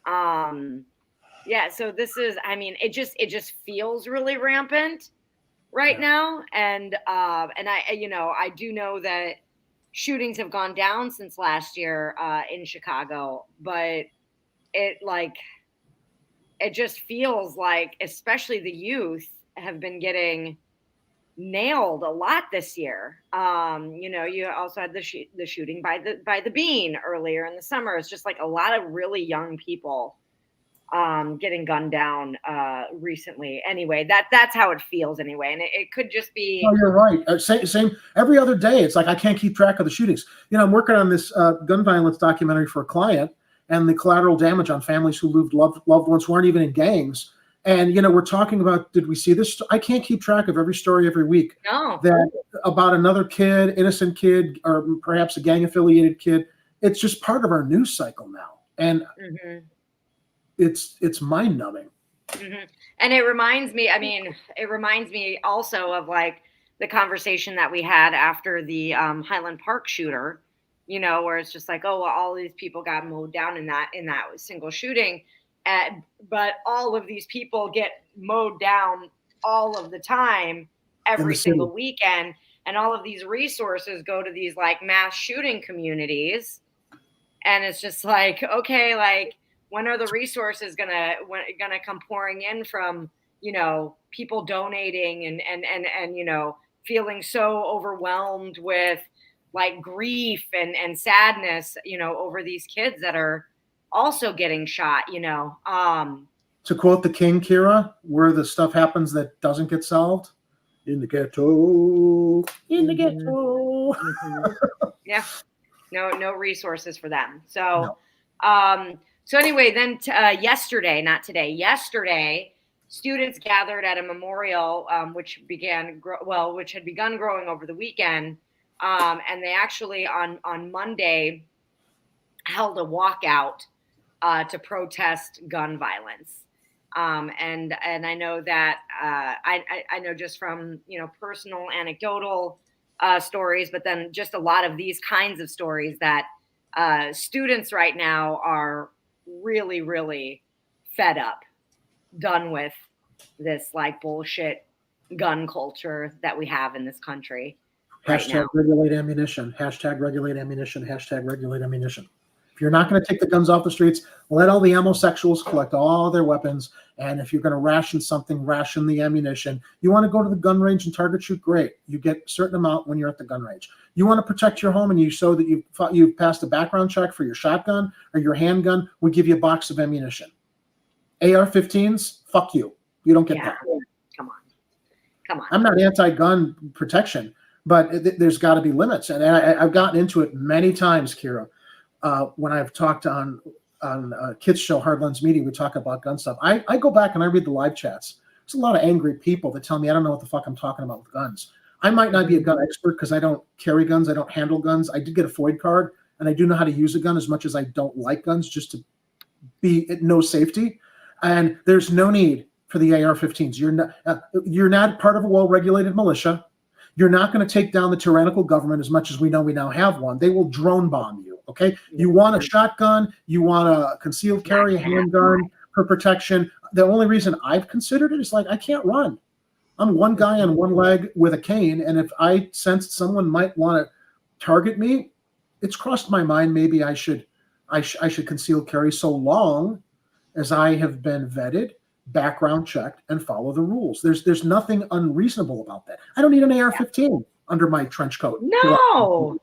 Yeah, so this is, it just feels really rampant right now. And I do know that shootings have gone down since last year in Chicago, but it just feels like, especially the youth have been getting nailed a lot this year. You also had the shooting by the Bean earlier in the summer. It's just like a lot of really young people getting gunned down recently. Anyway, that's how it feels anyway. And it could just be. Oh, you're right. Same every other day. It's like I can't keep track of the shootings. I'm working on this gun violence documentary for a client, and the collateral damage on families who lose loved ones who aren't even in gangs. And, we're talking about, did we see this? I can't keep track of every story every week. No. That about another kid, innocent kid, or perhaps a gang affiliated kid it's just part of our news cycle now. And it's mind numbing. And it reminds me, also of like the conversation that we had after the Highland Park shooter, you know, where it's just like, oh, well, all these people got mowed down in that single shooting. But all of these people get mowed down all of the time, every single weekend. And all of these resources go to these like mass shooting communities. And it's just like, okay, like, when are the resources gonna come pouring in from, you know, people donating and you know, feeling so overwhelmed with like grief and sadness, you know, over these kids that are also getting shot, you know. To quote the King, Kira, where the stuff happens that doesn't get solved, in the ghetto, in the ghetto. Yeah, no resources for them. So, So anyway, then yesterday, students gathered at a memorial, which had begun growing over the weekend, and they actually on Monday held a walkout to protest gun violence. And I know that I know just from, you know, personal anecdotal stories, but then just a lot of these kinds of stories that students right now are really, really fed up, done with this like bullshit gun culture that we have in this country. Hashtag regulate ammunition. Hashtag regulate ammunition. Hashtag regulate ammunition. If you're not going to take the guns off the streets, let all the homosexuals collect all their weapons. And if you're going to ration something, ration the ammunition. You want to go to the gun range and target shoot? Great. You get a certain amount when you're at the gun range. You want to protect your home and you show that you've passed a background check for your shotgun or your handgun, we give you a box of ammunition. AR-15s, fuck you. You don't get that. Come on. I'm not anti-gun protection, but there's got to be limits. And I've gotten into it many times, Kira. When I've talked on Kids Show Hardlands Media, we talk about gun stuff. I go back and I read the live chats. There's a lot of angry people that tell me I don't know what the fuck I'm talking about with guns. I might not be a gun expert because I don't carry guns. I don't handle guns. I did get a FOID card, and I do know how to use a gun as much as I don't like guns, just to be at no safety. And there's no need for the AR-15s. You're not part of a well-regulated militia. You're not going to take down the tyrannical government as much as we know we now have one. They will drone bomb you. Okay, you want a shotgun, you want a concealed carry, a handgun for protection. The only reason I've considered it is like I can't run. I'm one guy on one leg with a cane, and if I sensed someone might want to target me, it's crossed my mind maybe I should conceal carry so long as I have been vetted, background checked, and follow the rules. There's nothing unreasonable about that. I don't need an AR-15 under my trench coat. No.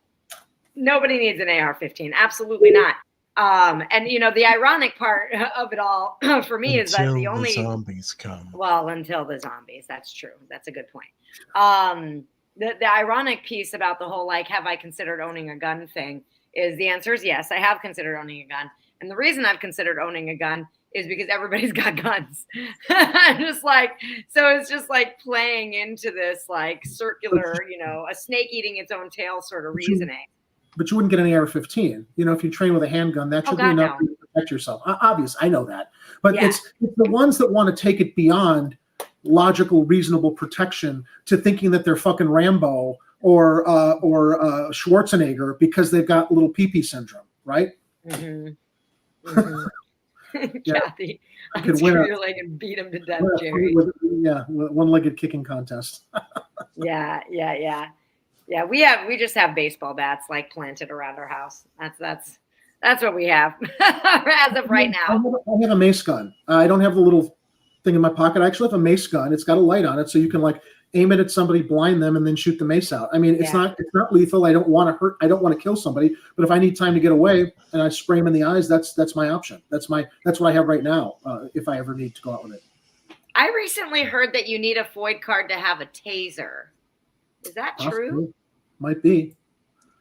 Nobody needs an AR-15. Absolutely not. And you know, the ironic part of it all for me is that the only zombies come. Well, until the zombies. That's true. That's a good point. The ironic piece about the whole like, have I considered owning a gun thing is the answer is yes, I have considered owning a gun. And the reason I've considered owning a gun is because everybody's got guns. Just like, so it's just like playing into this like circular, you know, a snake eating its own tail sort of reasoning. But you wouldn't get an AR-15. You know, if you train with a handgun, that should be enough to protect yourself. Obvious, I know that. But it's the ones that want to take it beyond logical, reasonable protection to thinking that they're fucking Rambo or Schwarzenegger because they've got little pee-pee syndrome, right? Kathy, I could win your leg and beat him to death, Jerry. One-legged kicking contest. Yeah. We just have baseball bats like planted around our house. That's what we have as of right now. I have a mace gun. I don't have the little thing in my pocket. I actually have a mace gun. It's got a light on it, so you can like aim it at somebody, blind them, and then shoot the mace out. I mean, it's not lethal. I don't want to hurt. I don't want to kill somebody. But if I need time to get away and I spray them in the eyes, that's my option. That's what I have right now. If I ever need to go out with it. I recently heard that you need a FOID card to have a taser. Is that true? Might be,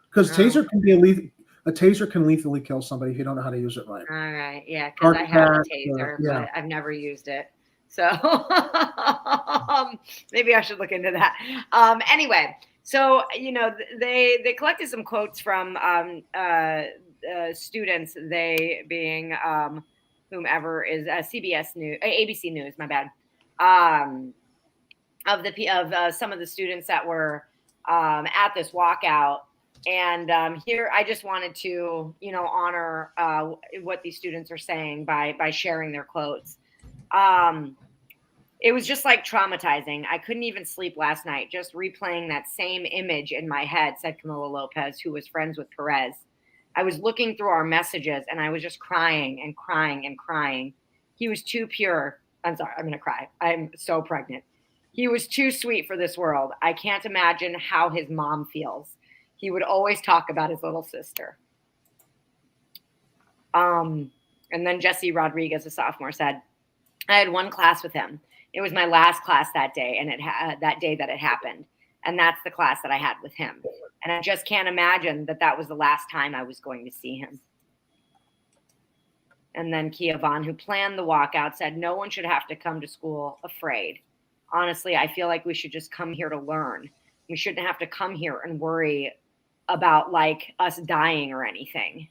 because taser can be a taser can lethally kill somebody if you don't know how to use it right. All right, yeah, because I have a taser, but I've never used it, so maybe I should look into that. Anyway, so you know they collected some quotes from students, they being whomever is CBS News, ABC News, my bad, of some of the students that were at this walkout. And here, I just wanted to, honor what these students are saying by sharing their quotes. It was just like traumatizing. I couldn't even sleep last night, just replaying that same image in my head, said Camilo Lopez, who was friends with Perez. I was looking through our messages and I was just crying and crying and crying. He was too pure. I'm sorry, I'm going to cry. I'm so pregnant. He was too sweet for this world. I can't imagine how his mom feels. He would always talk about his little sister. And then Jesse Rodriguez, a sophomore, said, I had one class with him. It was my last class that day, and that day that it happened. And that's the class that I had with him. And I just can't imagine that was the last time I was going to see him. And then Kia Vaughn, who planned the walkout, said, no one should have to come to school afraid. Honestly, I feel like we should just come here to learn. We shouldn't have to come here and worry about like us dying or anything.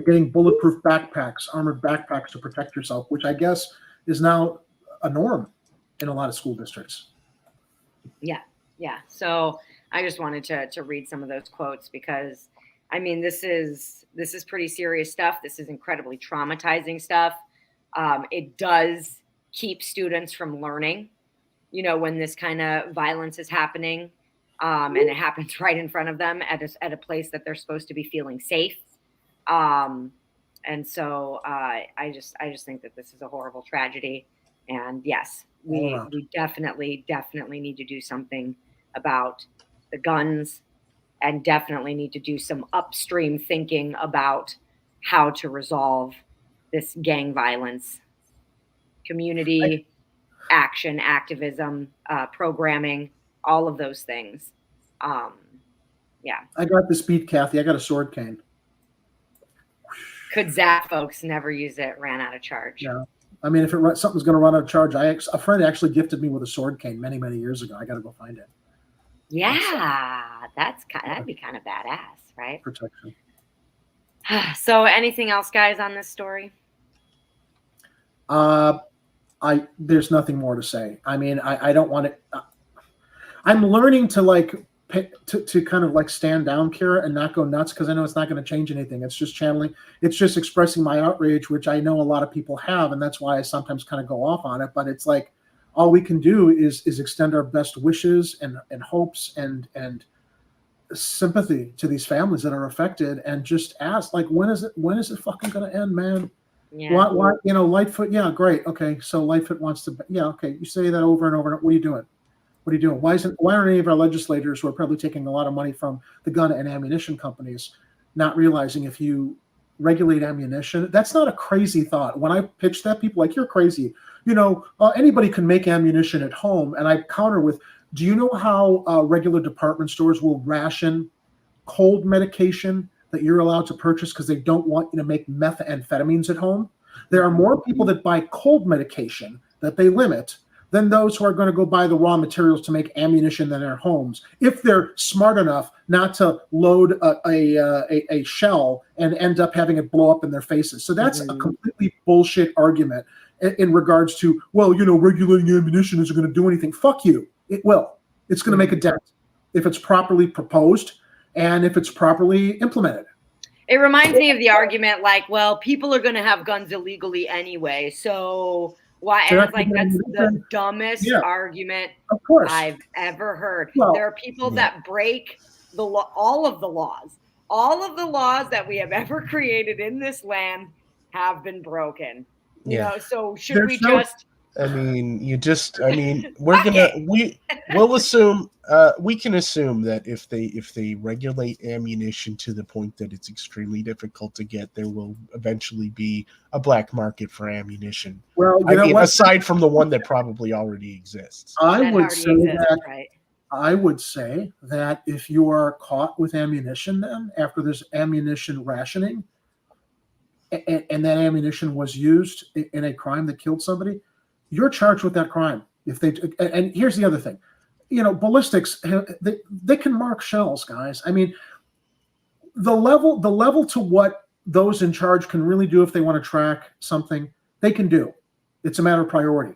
Getting bulletproof backpacks, armored backpacks to protect yourself, which I guess is now a norm in a lot of school districts. Yeah. So I just wanted to read some of those quotes because, I mean, this is pretty serious stuff. This is incredibly traumatizing stuff. It does keep students from learning, when this kind of violence is happening, and it happens right in front of them at a place that they're supposed to be feeling safe. And so I just think that this is a horrible tragedy. And yes, we definitely need to do something about the guns, and definitely need to do some upstream thinking about how to resolve this gang violence, community action, activism, programming, all of those things. Yeah. I got this beat, Kathy. I got a sword cane. Could Zap folks never use it? Ran out of charge. Yeah. I mean, if something's going to run out of charge, a friend actually gifted me with a sword cane many, many years ago. I got to go find it. Yeah, that'd be kind of badass, right? Protection. So, anything else, guys, on this story? There's nothing more to say. I mean, I don't want it. I'm learning to to kind of like stand down, Kira, and not go nuts, because I know it's not going to change anything. It's just channeling. It's just expressing my outrage, which I know a lot of people have, and that's why I sometimes kind of go off on it. But it's like all we can do is extend our best wishes and hopes and sympathy to these families that are affected, and just ask, like, when is it fucking going to end, man? Yeah. Why, Lightfoot? Yeah, great. Okay, so Lightfoot wants to. Yeah, okay. You say that over and over. What are you doing? What are you doing? Why aren't any of our legislators, who are probably taking a lot of money from the gun and ammunition companies, not realizing if you regulate ammunition? That's not a crazy thought. When I pitch that, people are like, you're crazy. Anybody can make ammunition at home. And I counter with, do you know how regular department stores will ration cold medication that you're allowed to purchase because they don't want you to make methamphetamines at home? There are more people that buy cold medication that they limit than those who are going to go buy the raw materials to make ammunition in their homes, if they're smart enough not to load a shell and end up having it blow up in their faces. So that's a completely bullshit argument in regards to, regulating ammunition isn't going to do anything. Fuck you. It will. It's going to make a dent if it's properly proposed and if it's properly implemented. It reminds me of the argument like, well, people are going to have guns illegally anyway, so why? And it's like, that's the dumbest argument I've ever heard. Well, there are people that break the law, all of the laws that we have ever created in this land have been broken. So should we just? I mean, we'll assume we can assume that if they regulate ammunition to the point that it's extremely difficult to get, there will eventually be a black market for ammunition. Well, aside from the one that probably already exists. I would say that if you are caught with ammunition, then after there's ammunition rationing, and that ammunition was used in a crime that killed somebody, you're charged with that crime. And here's the other thing, ballistics, they can mark shells, guys. I mean, the level to what those in charge can really do if they want to track something, they can do. It's a matter of priority.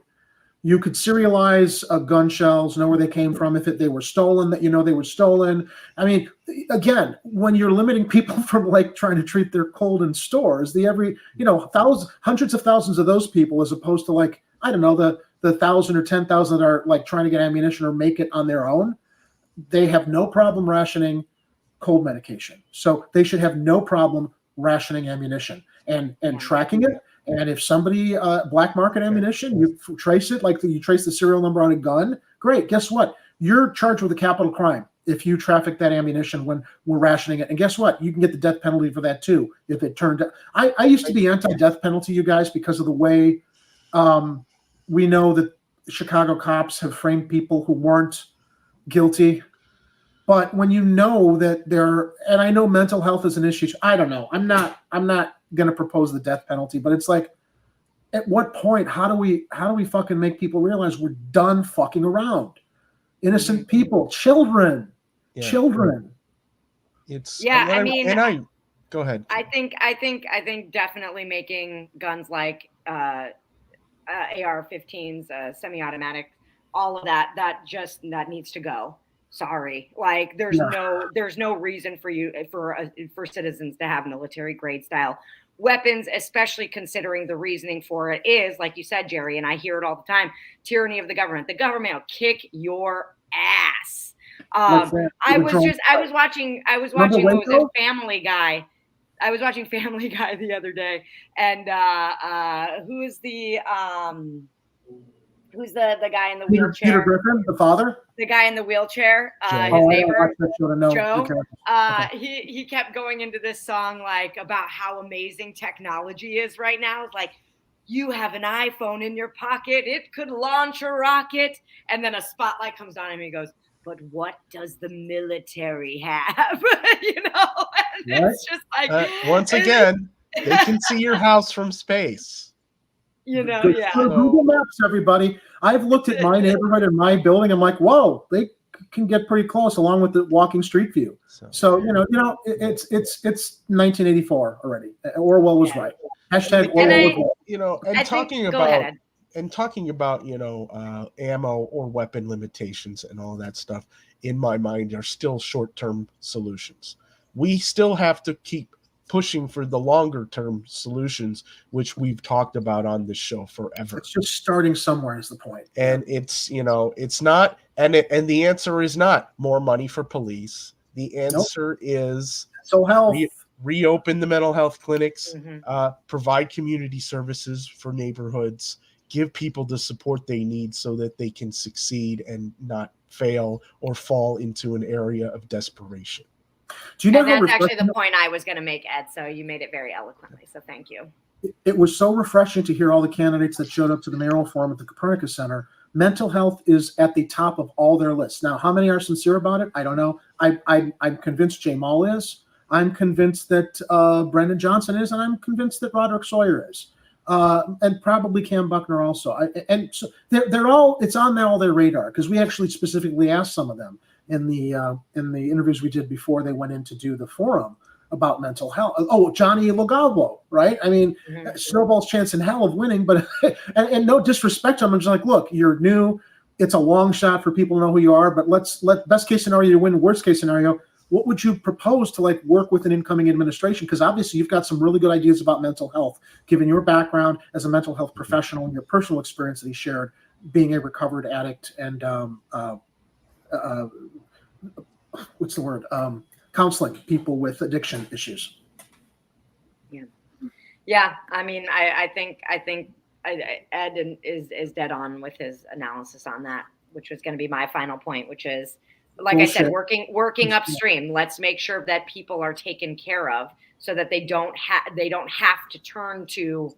You could serialize gun shells, know where they came from. If they were stolen, that you know they were stolen. I mean, again, when you're limiting people from like trying to treat their cold in stores, hundreds of thousands of those people, as opposed to like, I don't know, the 1,000 or 10,000 that are like trying to get ammunition or make it on their own, they have no problem rationing cold medication. So they should have no problem rationing ammunition and tracking it. And if somebody black market ammunition, you trace it, like you trace the serial number on a gun, great. Guess what? You're charged with a capital crime if you traffic that ammunition when we're rationing it. And guess what? You can get the death penalty for that too if it turned out. I used to be anti-death penalty, you guys, because of the way we know that Chicago cops have framed people who weren't guilty. But when you know that and I know mental health is an issue. I don't know. I'm not going to propose the death penalty, but it's like, at what point, how do we fucking make people realize we're done fucking around? Innocent people, children. It's go ahead. I think definitely making guns like AR-15s, semi-automatic, all of that needs to go. Sorry, like there's no reason for citizens to have military grade style weapons, especially considering the reasoning for it is, like you said, Jerry, and I hear it all the time, tyranny of the government. The government will kick your ass. I was watching Family Guy. I was watching Family Guy the other day, and who's the guy in the wheelchair? Peter Griffin, the father? The guy in the wheelchair, his neighbor, Joe. Okay. He kept going into this song like about how amazing technology is right now. It's like, you have an iPhone in your pocket, it could launch a rocket. And then a spotlight comes on him and he goes, but what does the military have? It's just like once again, they can see your house from space. Google Maps, everybody. I've looked at my neighborhood and my building. I'm like, whoa, they can get pretty close along with the walking street view. So it's 1984 already. Orwell was right. Hashtag Orwell was right. Talking about ammo or weapon limitations and all that stuff, in my mind, are still short-term solutions. We still have to keep pushing for the longer term solutions, which we've talked about on this show forever. It's just starting somewhere is the point. And it's not, and the answer is not more money for police. The answer is mental health. Reopen the mental health clinics, provide community services for neighborhoods, give people the support they need so that they can succeed and not fail or fall into an area of desperation. Do you know that's actually the point I was going to make, Ed. So you made it very eloquently. So thank you. It was so refreshing to hear all the candidates that showed up to the mayoral forum at the Copernicus Center. Mental health is at the top of all their lists. Now, how many are sincere about it? I don't know. I'm convinced Jamal is. I'm convinced that Brendan Johnson is, and I'm convinced that Roderick Sawyer is, and probably Cam Buckner also. And so they're all. It's on all their radar because we actually specifically asked some of them in the interviews we did before they went in to do the forum about mental health. Oh, Johnny Logalo, right? I mean, snowball's chance in hell of winning, but and no disrespect to him. I'm just like, look, you're new. It's a long shot for people to know who you are, but let best case scenario you win, worst case scenario, what would you propose to like work with an incoming administration? Because obviously you've got some really good ideas about mental health, given your background as a mental health professional and your personal experience that he shared, being a recovered addict and what's the word? Counseling people with addiction issues. Yeah. I mean, I think Ed is dead on with his analysis on that, which was going to be my final point, which is, like I said, working upstream. Let's make sure that people are taken care of so that they don't have to turn to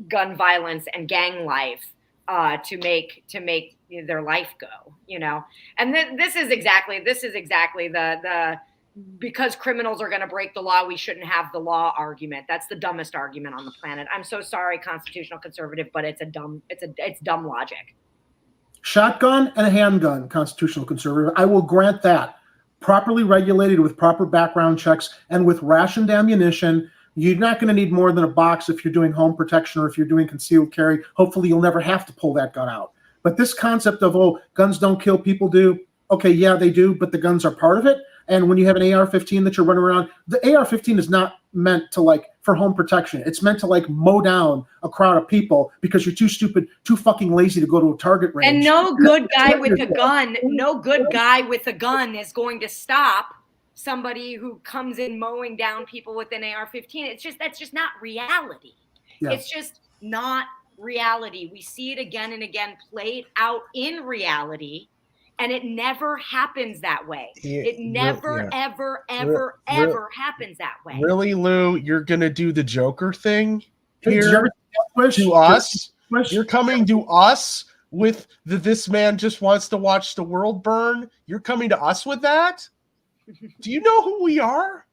gun violence and gang life to make their life go, and this is exactly the because criminals are going to break the law, we shouldn't have the law argument. That's the dumbest argument on the planet. I'm so sorry, constitutional conservative, but it's dumb logic. Shotgun and a handgun, constitutional conservative. I will grant that. Properly regulated with proper background checks and with rationed ammunition, You're not going to need more than a box if you're doing home protection or if you're doing concealed carry. Hopefully, you'll never have to pull that gun out. But this concept of, oh, guns don't kill, people do. Okay, yeah, they do, but the guns are part of it. And when you have an AR-15 that you're running around, the AR-15 is not meant to like for home protection. It's meant to like mow down a crowd of people because you're too stupid, too fucking lazy to go to a target range. And no good guy with a gun, no good guy with a gun is going to stop somebody who comes in mowing down people with an AR-15. That's just not reality. Yeah. It's just not reality. We see it again and again played out in reality. And it never happens that way. It never, ever happens that way. Really, Lou, you're going to do the Joker thing here to us? You're coming to us with this man just wants to watch the world burn? You're coming to us with that? Do you know who we are?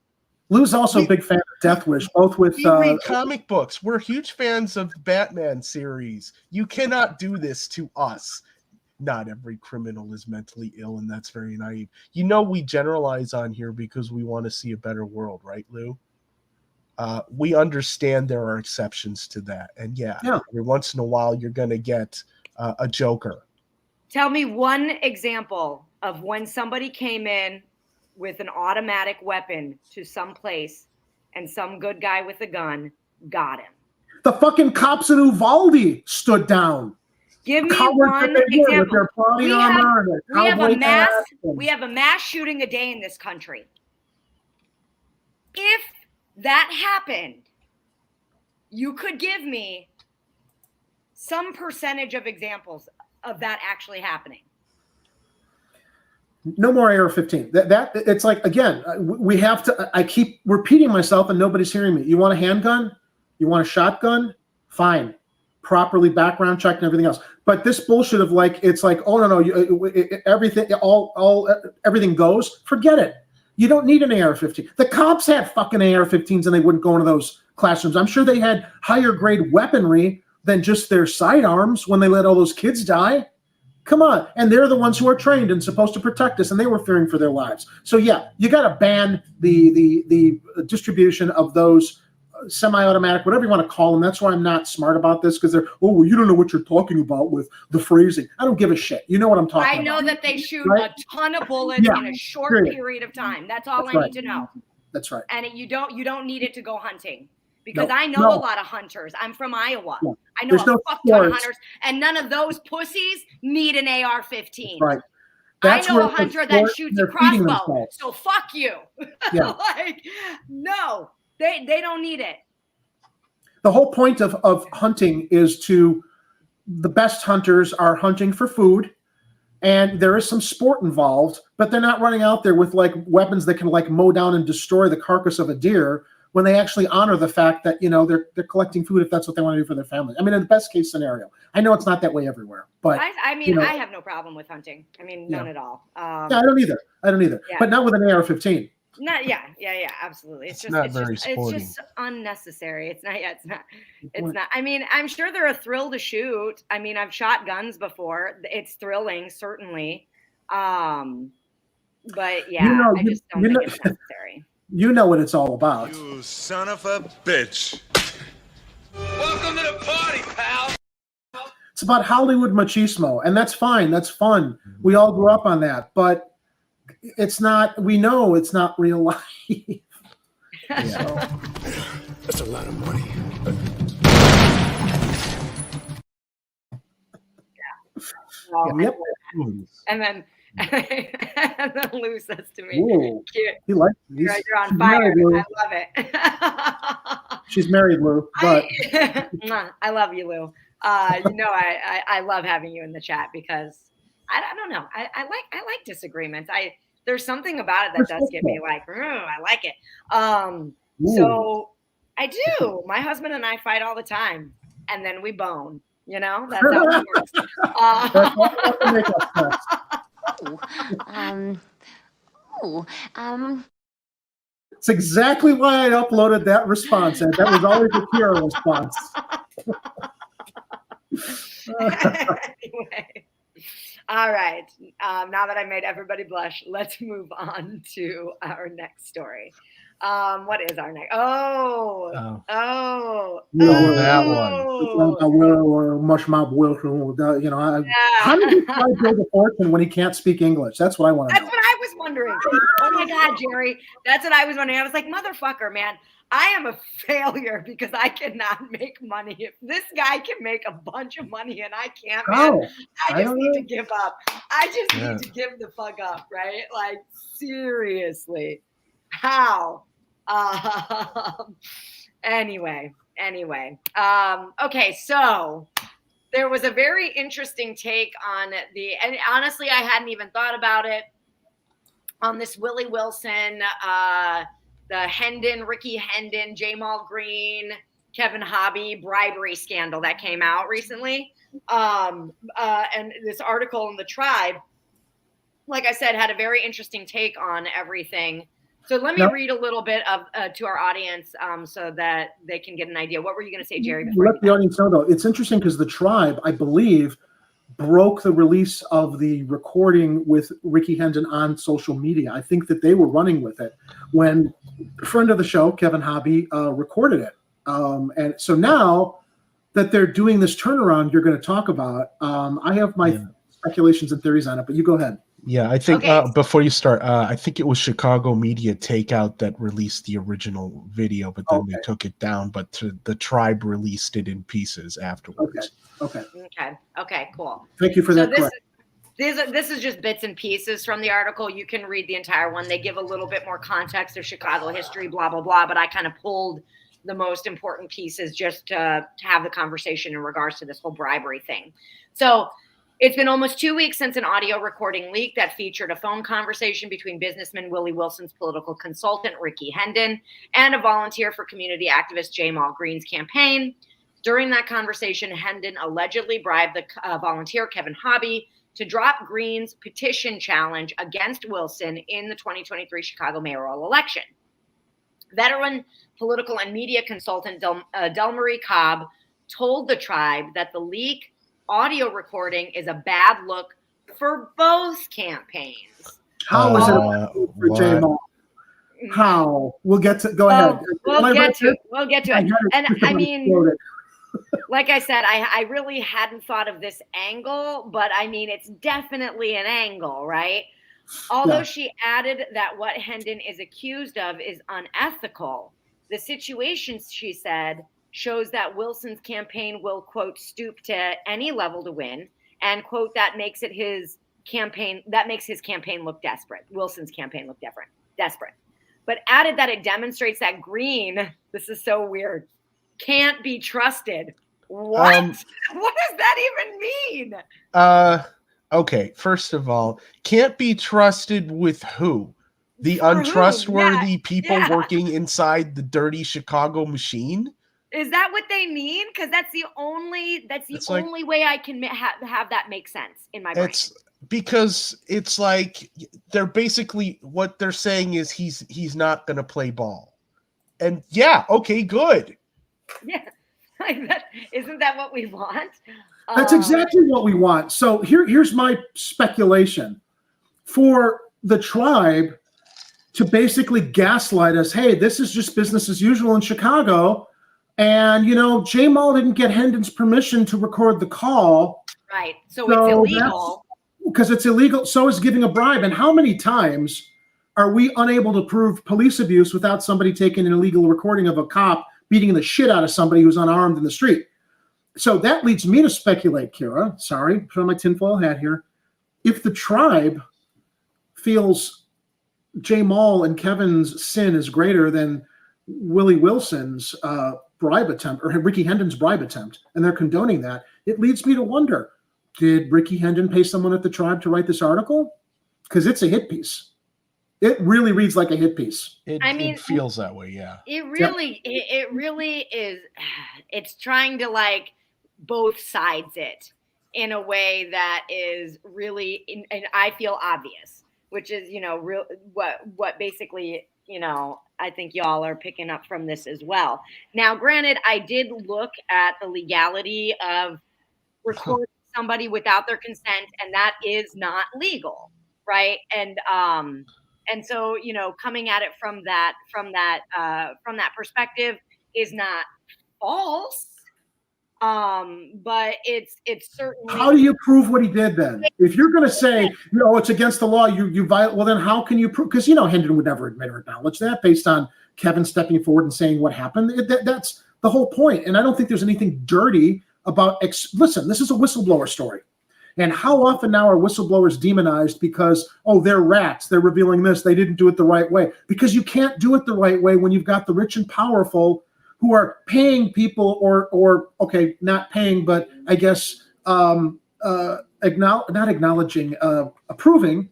Lou's also a big fan of Death Wish, both with... We read comic books. We're huge fans of the Batman series. You cannot do this to us. Not every criminal is mentally ill, and that's very naive. You know, we generalize on here because we want to see a better world, right, Lou? We understand there are exceptions to that. And yeah, every once in a while, you're going to get a Joker. Tell me one example of when somebody came in with an automatic weapon to some place and some good guy with a gun got him. The fucking cops in Uvalde stood down. Give me one example. We have a mass shooting a day in this country. If that happened, you could give me some percentage of examples of that actually happening. No more AR-15. That it's like, again, we have to. I keep repeating myself, and nobody's hearing me. You want a handgun? You want a shotgun? Fine. Properly background checked and everything else. But this bullshit of like, it's like, oh no, everything goes. Forget it. You don't need an AR-15. The cops had fucking AR-15s and they wouldn't go into those classrooms. I'm sure they had higher grade weaponry than just their sidearms when they let all those kids die. Come on. And they're the ones who are trained and supposed to protect us, and they were fearing for their lives. So yeah, you got to ban the distribution of those semi-automatic, whatever you want to call them. That's why I'm not smart about this, because they're, oh, well, you don't know what you're talking about with the phrasing. I don't give a shit. You know what I'm talking about. I know that they shoot a ton of bullets in a short period of time. That's all I need to know. That's right. And you don't need it to go hunting, because I know a lot of hunters. I'm from Iowa. No. I know a fuck ton of hunters, and none of those pussies need an AR-15. Right. I know a hunter that shoots a crossbow. So fuck you. Yeah. Like, no. They don't need it. The whole point of hunting is the best hunters are hunting for food, and there is some sport involved, but they're not running out there with like weapons that can like mow down and destroy the carcass of a deer, when they actually honor the fact that, you know, they're collecting food if that's what they want to do for their family. I mean, in the best case scenario. I know it's not that way everywhere, but I mean, I have no problem with hunting. I mean, none at all. Yeah, I don't either. Yeah. But not with an AR-15. Yeah, absolutely. It's just unnecessary. It's not. I mean, I'm sure they're a thrill to shoot. I mean, I've shot guns before. It's thrilling, certainly. But yeah, I just don't think it's necessary. You know what it's all about. You son of a bitch. Welcome to the party, pal. It's about Hollywood machismo, and that's fine. That's fun. We all grew up on that, but it's not, we know it's not real life. Yeah. That's a lot of money. Yep. And then Lou says to me, he likes you're on fire. Married, I love it. She's married, Lou. But I love you, Lou. I love having you in the chat, because I don't know. I like disagreements. There's something about it that does get me like, I like it. So I do. My husband and I fight all the time, and then we bone. You know, that's how it works. It's exactly why I uploaded that response, and that was always a hero response. Anyway. All right. Now that I made everybody blush, let's move on to our next story. What is our next? Oh. That one. Or Mush Mob Wilson. You know, how did he try to build a fortune when he can't speak English? That's what I want to know. That's what I was wondering. Oh my God, Jerry. That's what I was wondering. I was like, motherfucker, man. I am a failure because I cannot make money. If this guy can make a bunch of money and I can't, man, I just need to give up. I just need to give the fuck up, right? Like, seriously. How? Anyway. Okay, so there was a very interesting take on and honestly, I hadn't even thought about it, on this Willie Wilson, the Ricky Hendon, Jamal Green, Kevin Hobby bribery scandal that came out recently. And this article in the Tribe, like I said, had a very interesting take on everything. So let me read a little bit of to our audience so that they can get an idea. What were you going to say, Jerry? Let the audience know, though. It's interesting because the Tribe, I believe, broke the release of the recording with Ricky Hendon on social media. I think that they were running with it when a friend of the show, Kevin Hobby, recorded it. And so now that they're doing this turnaround you're going to talk about, I have my speculations and theories on it, but you go ahead. Yeah, I think before you start, I think it was Chicago Media Takeout that released the original video, but then they took it down. But the Tribe released it in pieces afterwards. Okay, cool. Thank you for that. This is just bits and pieces from the article. You can read the entire one. They give a little bit more context of Chicago history, blah, blah, blah. But I kind of pulled the most important pieces just to have the conversation in regards to this whole bribery thing. So it's been almost 2 weeks since an audio recording leaked that featured a phone conversation between businessman Willie Wilson's political consultant, Ricky Hendon, and a volunteer for community activist Jamal Green's campaign. During that conversation, Hendon allegedly bribed the volunteer, Kevin Hobby, to drop Green's petition challenge against Wilson in the 2023 Chicago mayoral election. Veteran political and media consultant Delmarie Cobb told the Tribe that the leak audio recording is a bad look for both campaigns. How is it a bad look for Jamal? How? We'll get to. Go ahead. We'll get to it. And I mean, like I said, I really hadn't thought of this angle, but I mean, it's definitely an angle, right? Although she added that what Hendon is accused of is unethical, the situation, she said, shows that Wilson's campaign will, quote, stoop to any level to win, and, quote, that makes his campaign look desperate. Wilson's campaign look desperate. But added that it demonstrates that Green, this is so weird, can't be trusted. What? What does that even mean? Okay, first of all, can't be trusted with who? The untrustworthy people working inside the dirty Chicago machine? Is that what they mean? Because that's the only way I can have that make sense in my brain. Because it's like they're basically what they're saying is he's not going to play ball, and okay, good. Yeah, isn't that what we want? That's exactly what we want. So here's my speculation for the Tribe to basically gaslight us. Hey, this is just business as usual in Chicago. And, Jamal didn't get Hendon's permission to record the call. Right. So it's illegal. Because it's illegal. So is giving a bribe. And how many times are we unable to prove police abuse without somebody taking an illegal recording of a cop beating the shit out of somebody who's unarmed in the street? So that leads me to speculate, Kira. Sorry, put on my tinfoil hat here. If the Tribe feels Jamal and Kevin's sin is greater than Willie Wilson's bribe attempt, or Ricky Hendon's bribe attempt, and they're condoning that, it leads me to wonder, did Ricky Hendon pay someone at the Tribe to write this article? Because it's a hit piece. It really reads like a hit piece. It feels that way, yeah. It really is. It's trying to both sides it in a way that is really, and I feel obvious, which is, what basically, I think y'all are picking up from this as well. Now, granted, I did look at the legality of recording somebody without their consent, and that is not legal, right? And And so, coming at it from that perspective is not false. But it's certainly. How do you prove what he did then? If you're going to say, it's against the law, you violate. Well, then how can you prove? Because Hendon would never admit or acknowledge that based on Kevin stepping forward and saying what happened. That's the whole point. And I don't think there's anything dirty about. Listen, this is a whistleblower story. And how often now are whistleblowers demonized because, they're rats, they're revealing this, they didn't do it the right way. Because you can't do it the right way when you've got the rich and powerful who are paying people or not paying, but I guess not acknowledging, approving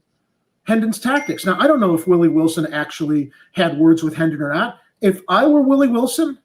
Hendon's tactics. Now, I don't know if Willie Wilson actually had words with Hendon or not. If I were Willie Wilson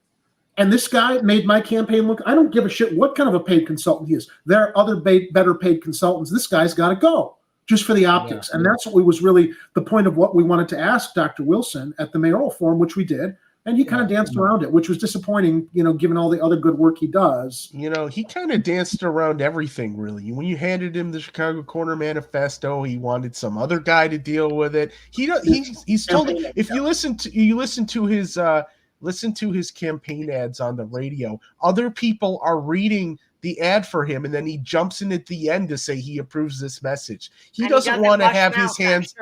and this guy made my campaign look, I don't give a shit what kind of a paid consultant he is. There are other better paid consultants. This guy's got to go just for the optics. Yeah. And that's what was really the point of what we wanted to ask Dr. Wilson at the mayoral forum, which we did. And he kind of danced around it, which was disappointing, given all the other good work he does. He kind of danced around everything, really. When you handed him the Chicago Corner Manifesto, he wanted some other guy to deal with it. He's told if you listen to his campaign ads on the radio, other people are reading the ad for him, and then he jumps in at the end to say he approves this message. He doesn't want to have his hands.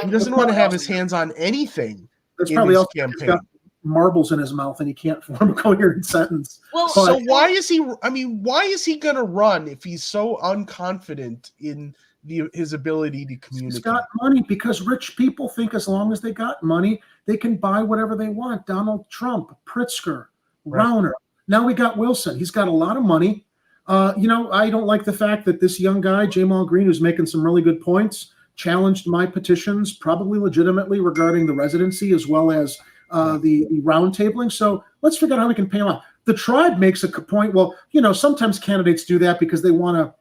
He doesn't want to have his hands on anything. That's probably also got marbles in his mouth and he can't form a coherent sentence. Well, so why is he going to run if he's so unconfident in his ability to communicate? He's got money because rich people think as long as they got money, they can buy whatever they want. Donald Trump, Pritzker, Rauner. Now we got Wilson. He's got a lot of money. I don't like the fact that this young guy, Jamal Green, who's making some really good points, challenged my petitions, probably legitimately, regarding the residency as well as the roundtabling. So let's figure out how we can pay him off. The tribe makes a point. Well, sometimes candidates do that because they want to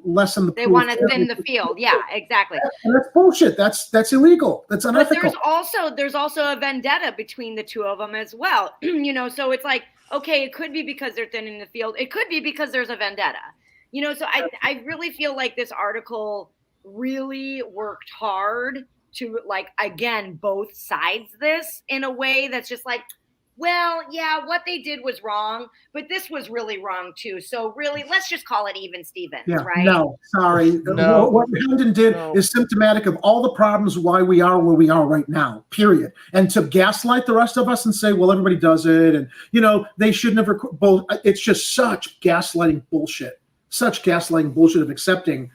lessen the. They want to thin the field. Yeah, exactly. And that's bullshit. That's illegal. That's unethical. But there's also a vendetta between the two of them as well. So it's like, okay, it could be because they're thinning the field. It could be because there's a vendetta. So I really feel like this article really worked hard to, again, both sides this in a way that's just like, well, yeah, what they did was wrong, but this was really wrong too. So really, let's just call it even Stevens, right? No, sorry. No. What Hendon did is symptomatic of all the problems why we are where we are right now, period. And to gaslight the rest of us and say, well, everybody does it. And, they should never, both. It's just such gaslighting bullshit, of accepting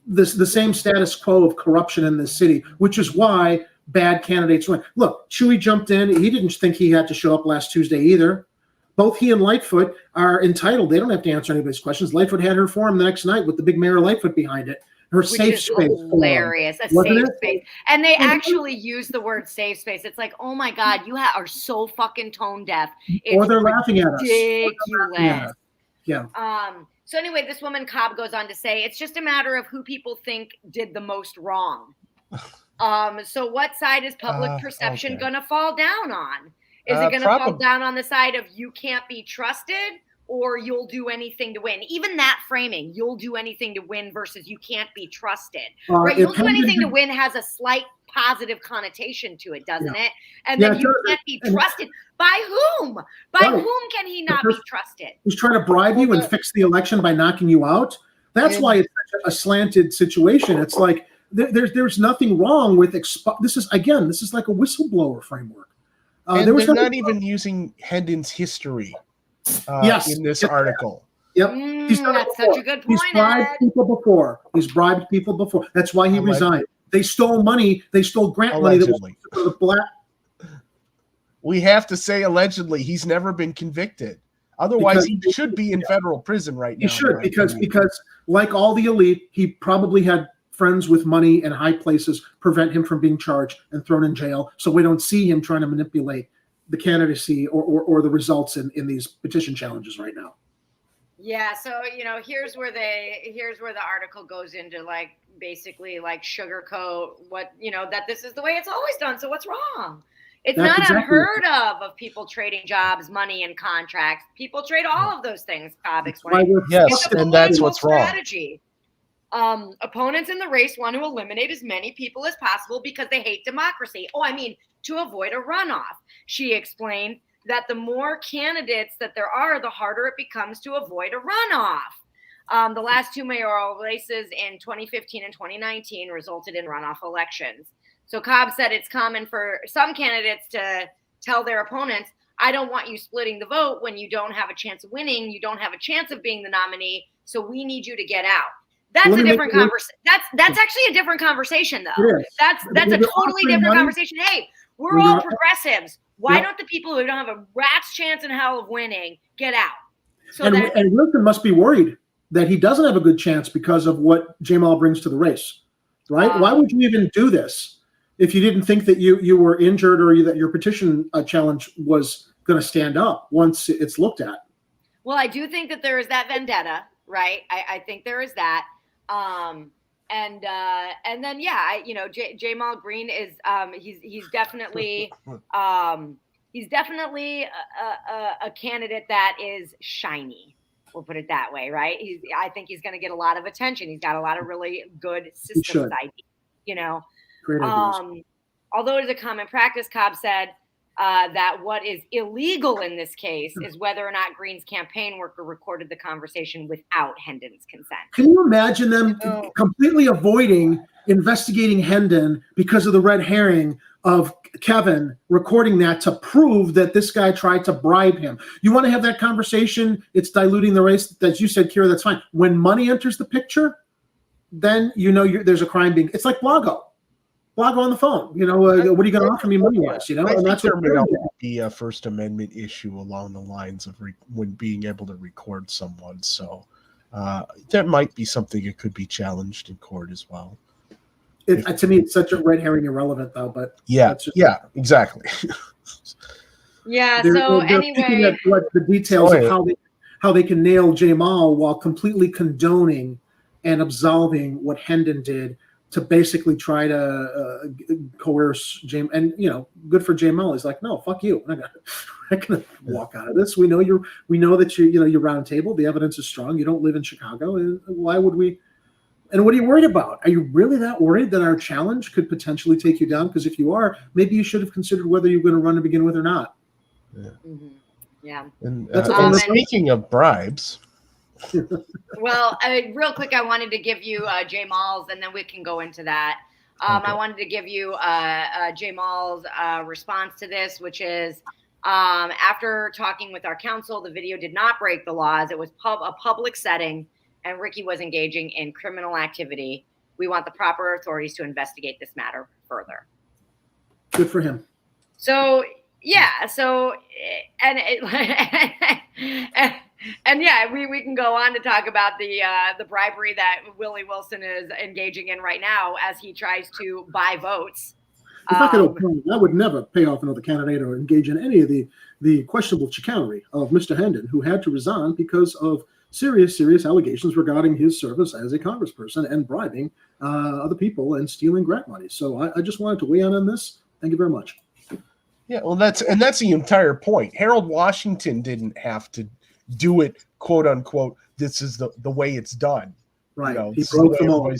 the same status quo of corruption in this city, which is why bad candidates win. Look, Chewy jumped in. He didn't think he had to show up last Tuesday either. Both he and Lightfoot are entitled. They don't have to answer anybody's questions. Lightfoot had her forum the next night with the big Mayor Lightfoot behind it. Her safe space. Hilarious. A safe space. And they actually use the word safe space. It's like, oh my God, you are so fucking tone deaf. Or they're laughing at us. Ridiculous. Yeah. So anyway, this woman Cobb goes on to say, it's just a matter of who people think did the most wrong. So what side is public perception going to fall down on? Is it going to fall down on the side of you can't be trusted, or you'll do anything to win? Even that framing, you'll do anything to win versus you can't be trusted. Right? You'll do anything to win has a slight positive connotation to it, doesn't it? And then you can't be trusted. By whom? By whom can he not be trusted? Who's trying to bribe you and fix the election by knocking you out? That's why it's such a slanted situation. It's like there's nothing wrong with this is like a whistleblower framework. And they're not even using Hendon's history in this article. Yep. That's such a good point. He's bribed people before. That's why he resigned. They stole money. They stole grant money. That was for the black. We have to say allegedly. He's never been convicted. Otherwise, he should be in federal prison right now. He should, because like all the elite, he probably had friends with money and high places prevent him from being charged and thrown in jail. So we don't see him trying to manipulate the candidacy or the results in these petition challenges right now. Yeah, so here's where the article goes into basically sugarcoat what that this is the way it's always done. So what's wrong? It's not unheard of people trading jobs, money, and contracts. People trade all of those things. Cobb explained. Yes, and that's what's wrong. Opponents in the race want to eliminate as many people as possible because they hate democracy. To avoid a runoff. She explained that the more candidates that there are, the harder it becomes to avoid a runoff. The last two mayoral races in 2015 and 2019 resulted in runoff elections. So Cobb said it's common for some candidates to tell their opponents, I don't want you splitting the vote when you don't have a chance of winning. You don't have a chance of being the nominee. So we need you to get out. That's a different conversation. That's actually a different conversation, though. That's a totally different conversation. Hey, we're all progressives. Why don't the people who don't have a rat's chance in hell of winning get out? And Wilson must be worried that he doesn't have a good chance because of what Jamal brings to the race, right? Why would you even do this if you didn't think that you were injured or that your petition challenge was going to stand up once it's looked at? Well, I do think that there is that vendetta, right? I think there is that. And then Jamal Green is he's definitely a candidate that is shiny. We'll put it that way, right? I think he's going to get a lot of attention. He's got a lot of really good systems ideas, Great ideas. Although it is a common practice, Cobb said that what is illegal in this case is whether or not Green's campaign worker recorded the conversation without Hendon's consent. Can you imagine them completely avoiding investigating Hendon because of the red herring of Kevin recording that to prove that this guy tried to bribe him? You want to have that conversation? It's diluting the race. As you said, Kira, that's fine. When money enters the picture, then there's a crime being. It's like Blago on the phone. What are you going to offer me money-wise? And that's what there may be a First Amendment issue along the lines of when being able to record someone. So that might be something that could be challenged in court as well. To me, it's such a red herring irrelevant, though. But exactly. Anyway, the details of how they can nail Jamal while completely condoning and absolving what Hendon did to basically try to coerce Jamal. And good for Jamal. He's like, no, fuck you. I'm not gonna walk out of this. We know that you're round table. The evidence is strong. You don't live in Chicago. Why would we? And what are you worried about? Are you really that worried that our challenge could potentially take you down? Because if you are, maybe you should have considered whether you're going to run to begin with or not. Yeah. Mm-hmm. Yeah. And speaking of bribes. Well, real quick, I wanted to give you Jamal's, and then we can go into that. I wanted to give you Jamal's response to this, which is after talking with our counsel, the video did not break the laws. It was a public setting, and Ricky was engaging in criminal activity. We want the proper authorities to investigate this matter further. Good for him. So, yeah. So, we can go on to talk about the bribery that Willie Wilson is engaging in right now as he tries to buy votes. I would never pay off another candidate or engage in any of the questionable chicanery of Mr. Hendon, who had to resign because of serious allegations regarding his service as a congressperson and bribing other people and stealing grant money. So I just wanted to weigh in on this. Thank you very much. Yeah, well, that's the entire point. Harold Washington didn't have to do it, quote unquote. This is the way it's done. Right. He broke them all.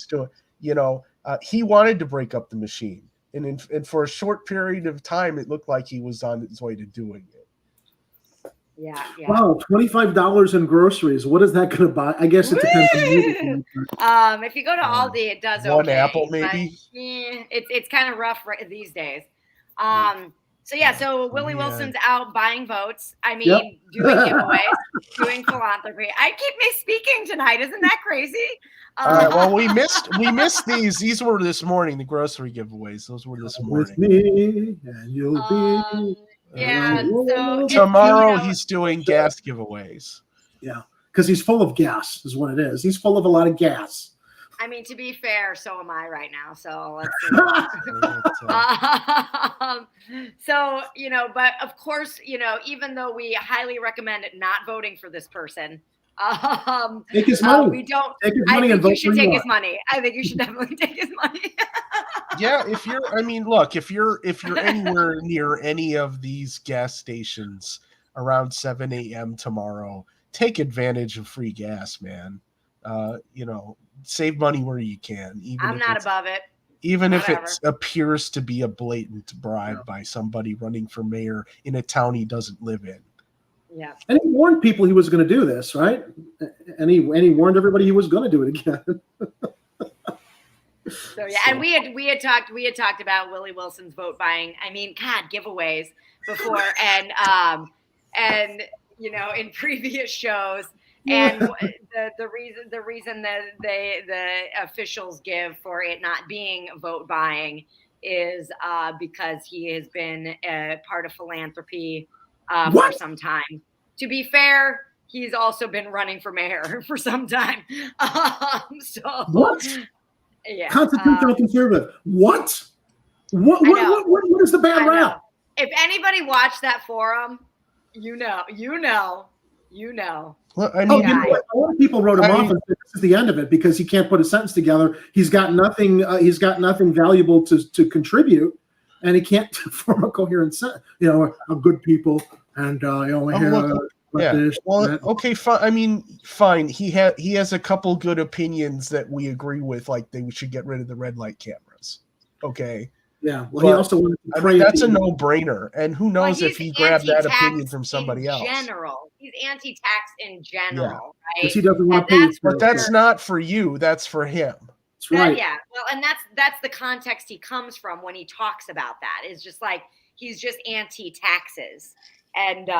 He wanted to break up the machine, and for a short period of time, it looked like he was on his way to doing it. Yeah. Wow, $25 in groceries. What is that going to buy? I guess it depends. If you go to Aldi, it does one apple maybe. It's kind of rough these days. So Willie Wilson's out buying votes. Doing giveaways, doing philanthropy. I keep misspeaking tonight. Isn't that crazy? Well, we missed these. These were this morning. The grocery giveaways. Those were this morning. With me, and you'll be. So tomorrow he's doing gas giveaways. Yeah, because he's full of gas, is what it is. He's full of a lot of gas. To be fair, so am I right now. So let's see. But of course, even though we highly recommend not voting for this person, take his money. We don't. Take his money and vote you should take his money. I think you should definitely take his money. Yeah, if you're anywhere near any of these gas stations around 7 a.m. tomorrow, take advantage of free gas, man. save money where you can. I'm not above it. Even Whatever. if it appears to be a blatant bribe by somebody running for mayor in a town he doesn't live in. Yeah. And he warned people he was going to do this, right? And he warned everybody he was going to do it again. So yeah, and we had talked about Willie Wilson's vote buying. I mean, God, giveaways before, and you know, in previous shows, and the reason that the officials give for it not being vote buying is because he has been a part of philanthropy for some time. To be fair, he's also been running for mayor for some time. So what? Yeah, constitutional conservative. What is the bad rap? If anybody watched that forum, you know. Well, I mean, a lot of people wrote him off and said this is the end of it because he can't put a sentence together. He's got nothing. He's got nothing valuable to contribute, and he can't form a coherent sentence. You know, a good people, and this. Well, okay, fine. I mean, fine. He has a couple good opinions that we agree with, like we should get rid of the red light cameras. Okay. Yeah. Well, he also wanted to pray. That's a no-brainer. And who knows if he grabbed that opinion from somebody else. General, he's anti-tax in general, right? Because he doesn't want to pay. But that's not for you. That's for him. That's right. Yeah. Well, and that's the context he comes from when he talks about that. It's just like he's just anti-taxes, and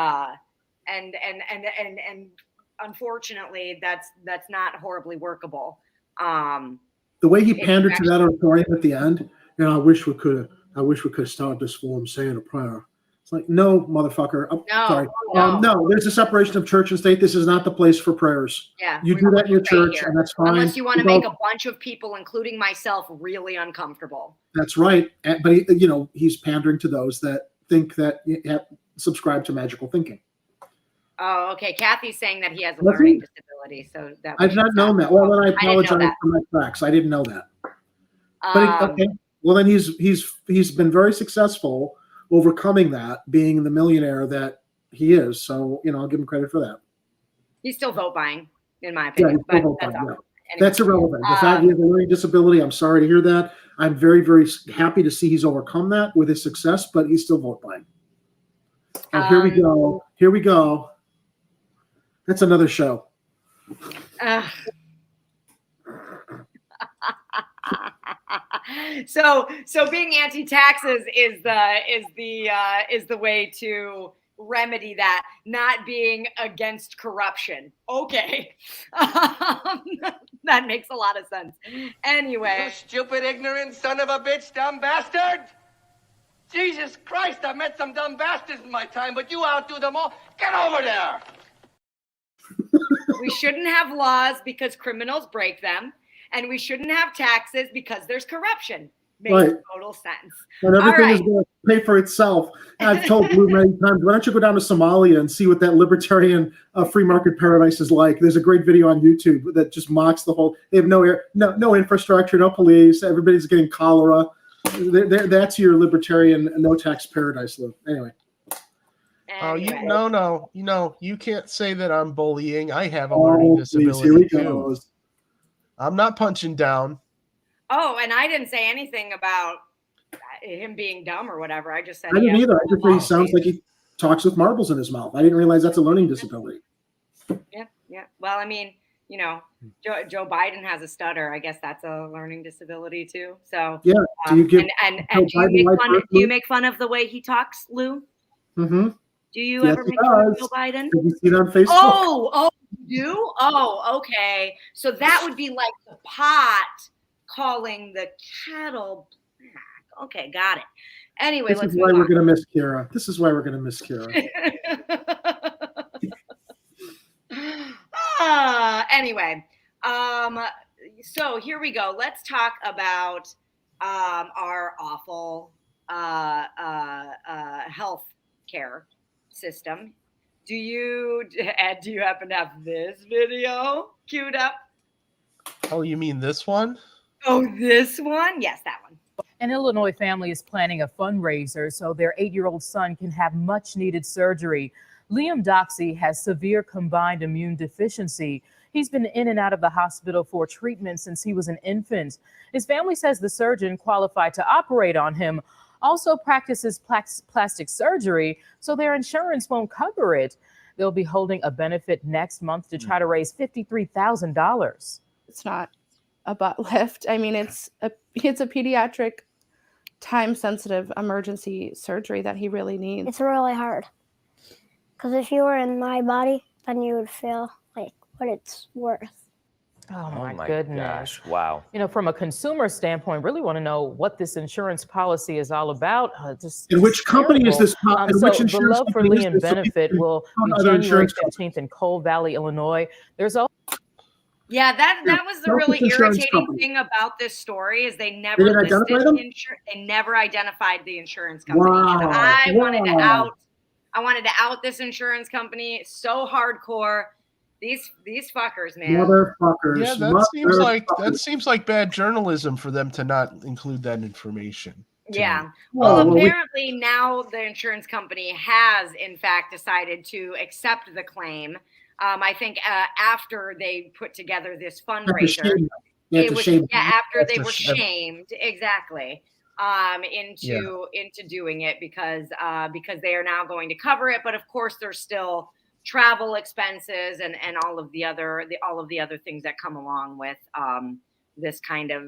unfortunately, that's not horribly workable. The way he pandered to that auditorium at the end, I wish we could have started this forum saying a prayer. It's like, no, motherfucker. Sorry. No, there's a separation of church and state. This is not the place for prayers. Yeah, you do that in your church, and that's fine. Unless you want to make a bunch of people, including myself, really uncomfortable. That's right. But he's pandering to those that think that subscribe to magical thinking. Oh, okay. Kathy's saying that he has a learning disability, so that I did not know that. Well, then I apologize for my tracks. I didn't know that. But okay. Well, then he's been very successful overcoming that, being the millionaire that he is. So I'll give him credit for that. He's still vote buying, in my opinion. Yeah, that's irrelevant. The fact he has a learning disability, I'm sorry to hear that. I'm very, very happy to see he's overcome that with his success, but he's still vote buying. Oh, here we go. Here we go. That's another show. So being anti-taxes is the way to remedy that, not being against corruption. Okay. That makes a lot of sense. Anyway. You stupid, ignorant son of a bitch, dumb bastard! Jesus Christ, I've met some dumb bastards in my time, but you outdo them all. Get over there! We shouldn't have laws because criminals break them, and we shouldn't have taxes because there's corruption. Makes total sense. And everything is going to pay for itself. I've told Blue many times, why don't you go down to Somalia and see what that libertarian free market paradise is like? There's a great video on YouTube that just mocks the whole. They have no infrastructure, no police. Everybody's getting cholera. That's your libertarian no tax paradise, Lou. Anyway. You can't say that I'm bullying. I have a learning disability too. I'm not punching down. Oh, and I didn't say anything about him being dumb or whatever. I just said I didn't either. I just think he sounds like he talks with marbles in his mouth. I didn't realize that's a learning disability. Yeah. Well, I mean, Joe Biden has a stutter. I guess that's a learning disability too. So yeah. Do you give do you make fun of the way he talks, Lou? Mm-hmm. Do you ever make fun of Joe Biden? Did you see it on Facebook? Oh, you do? Oh, okay. So that would be like the pot calling the kettle black. Okay, got it. Anyway, this is why we're going to miss Kira. This is why we're going to miss Kira. Anyway, so here we go. Let's talk about our awful health care system. Do you happen to have this video queued up? Oh, you mean this one? Oh, this one? Yes, that one. An Illinois family is planning a fundraiser so their 8-year-old son can have much needed surgery. Liam Doxey has severe combined immune deficiency. He's been in and out of the hospital for treatment since he was an infant. His family says the surgeon qualified to operate on him also practices plastic surgery, so their insurance won't cover it. They'll be holding a benefit next month to try to raise $53,000. It's not a butt lift. I mean, it's a pediatric, time-sensitive emergency surgery that he really needs. It's really hard. Because if you were in my body, then you would feel like what it's worth. Oh my goodness. Gosh, wow. You know, from a consumer standpoint, really want to know what this insurance policy is all about. And which company is this? So the Love for Liam benefit will be January 15th in Coal Valley, Illinois. There's also that was the really irritating thing about this story is they never listed they never identified the insurance company. Wow. And I wanted to out this insurance company so hardcore. These fuckers, man. Motherfuckers. Yeah, that seems like bad journalism for them to not include that information. Yeah. Well, apparently now the insurance company has, in fact, decided to accept the claim. I think after they put together this fundraiser, after they were shamed, exactly, into doing it because they are now going to cover it. But of course, there's still travel expenses and all of the other things that come along with this kind of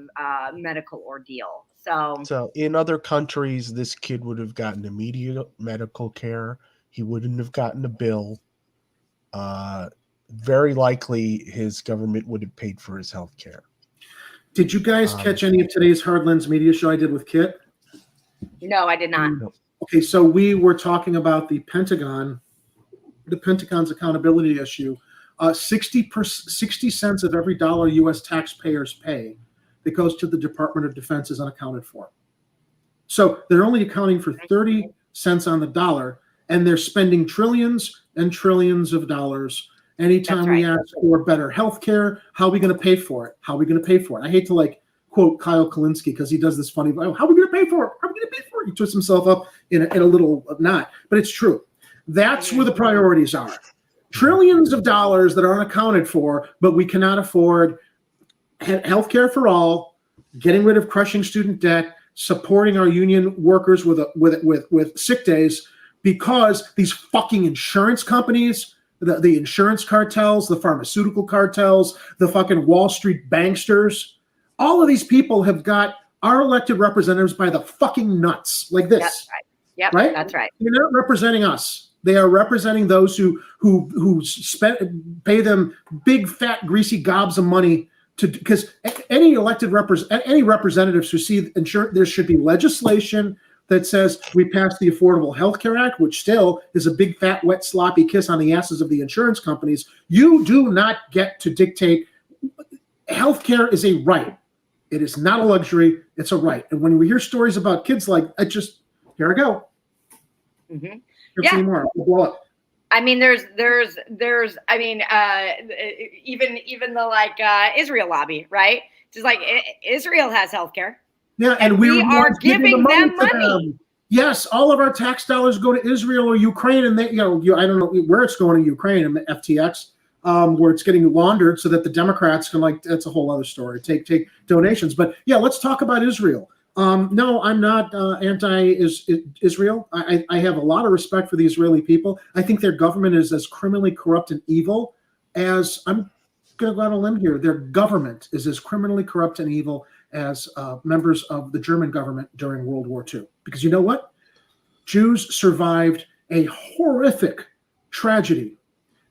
medical ordeal. So in other countries, this kid would have gotten immediate medical care. He wouldn't have gotten a bill. Very likely his government would have paid for his health care. Did you guys catch any of today's Hardlands media show I did with Kit? No, I did not. Okay, so we were talking about the Pentagon's accountability issue. 60 cents of every dollar U.S. taxpayers pay that goes to the Department of Defense is unaccounted for. So they're only accounting for 30 cents on the dollar, and they're spending trillions and trillions of dollars. Anytime we ask for better health care, how are we going to pay for it? How are we going to pay for it? I hate to quote Kyle Kalinske because he does this funny, how are we going to pay for it? How are we going to pay for it? He twists himself up in a little knot, but it's true. That's where the priorities are. Trillions of dollars that aren't accounted for, but we cannot afford health care for all, getting rid of crushing student debt, supporting our union workers with sick days, because these fucking insurance companies, the insurance cartels, the pharmaceutical cartels, the fucking Wall Street banksters, all of these people have got our elected representatives by the fucking nuts like this. That's right. Yep, right? That's right. They're not representing us. They are representing those who pay them big, fat, greasy gobs of money because any elected representatives who see there should be legislation that says we passed the Affordable Health Care Act, which still is a big, fat, wet, sloppy kiss on the asses of the insurance companies. You do not get to dictate. Health care is a right. It is not a luxury. It's a right. And when we hear stories about kids here I go. Mm-hmm. Yeah. More. I'll blow up. I mean, there's even the Israel lobby, right? Just like Israel has healthcare. Yeah, and we are giving them money. Yes, all of our tax dollars go to Israel or Ukraine, and they, I don't know where it's going to Ukraine and FTX, where it's getting laundered so that the Democrats can that's a whole other story. Take donations, but yeah, let's talk about Israel. No, I'm not anti-Israel. I have a lot of respect for the Israeli people. I think their government is as criminally corrupt and evil as I'm going to go on a limb here. Their government is as criminally corrupt and evil as members of the German government during World War II. Because you know what? Jews survived a horrific tragedy.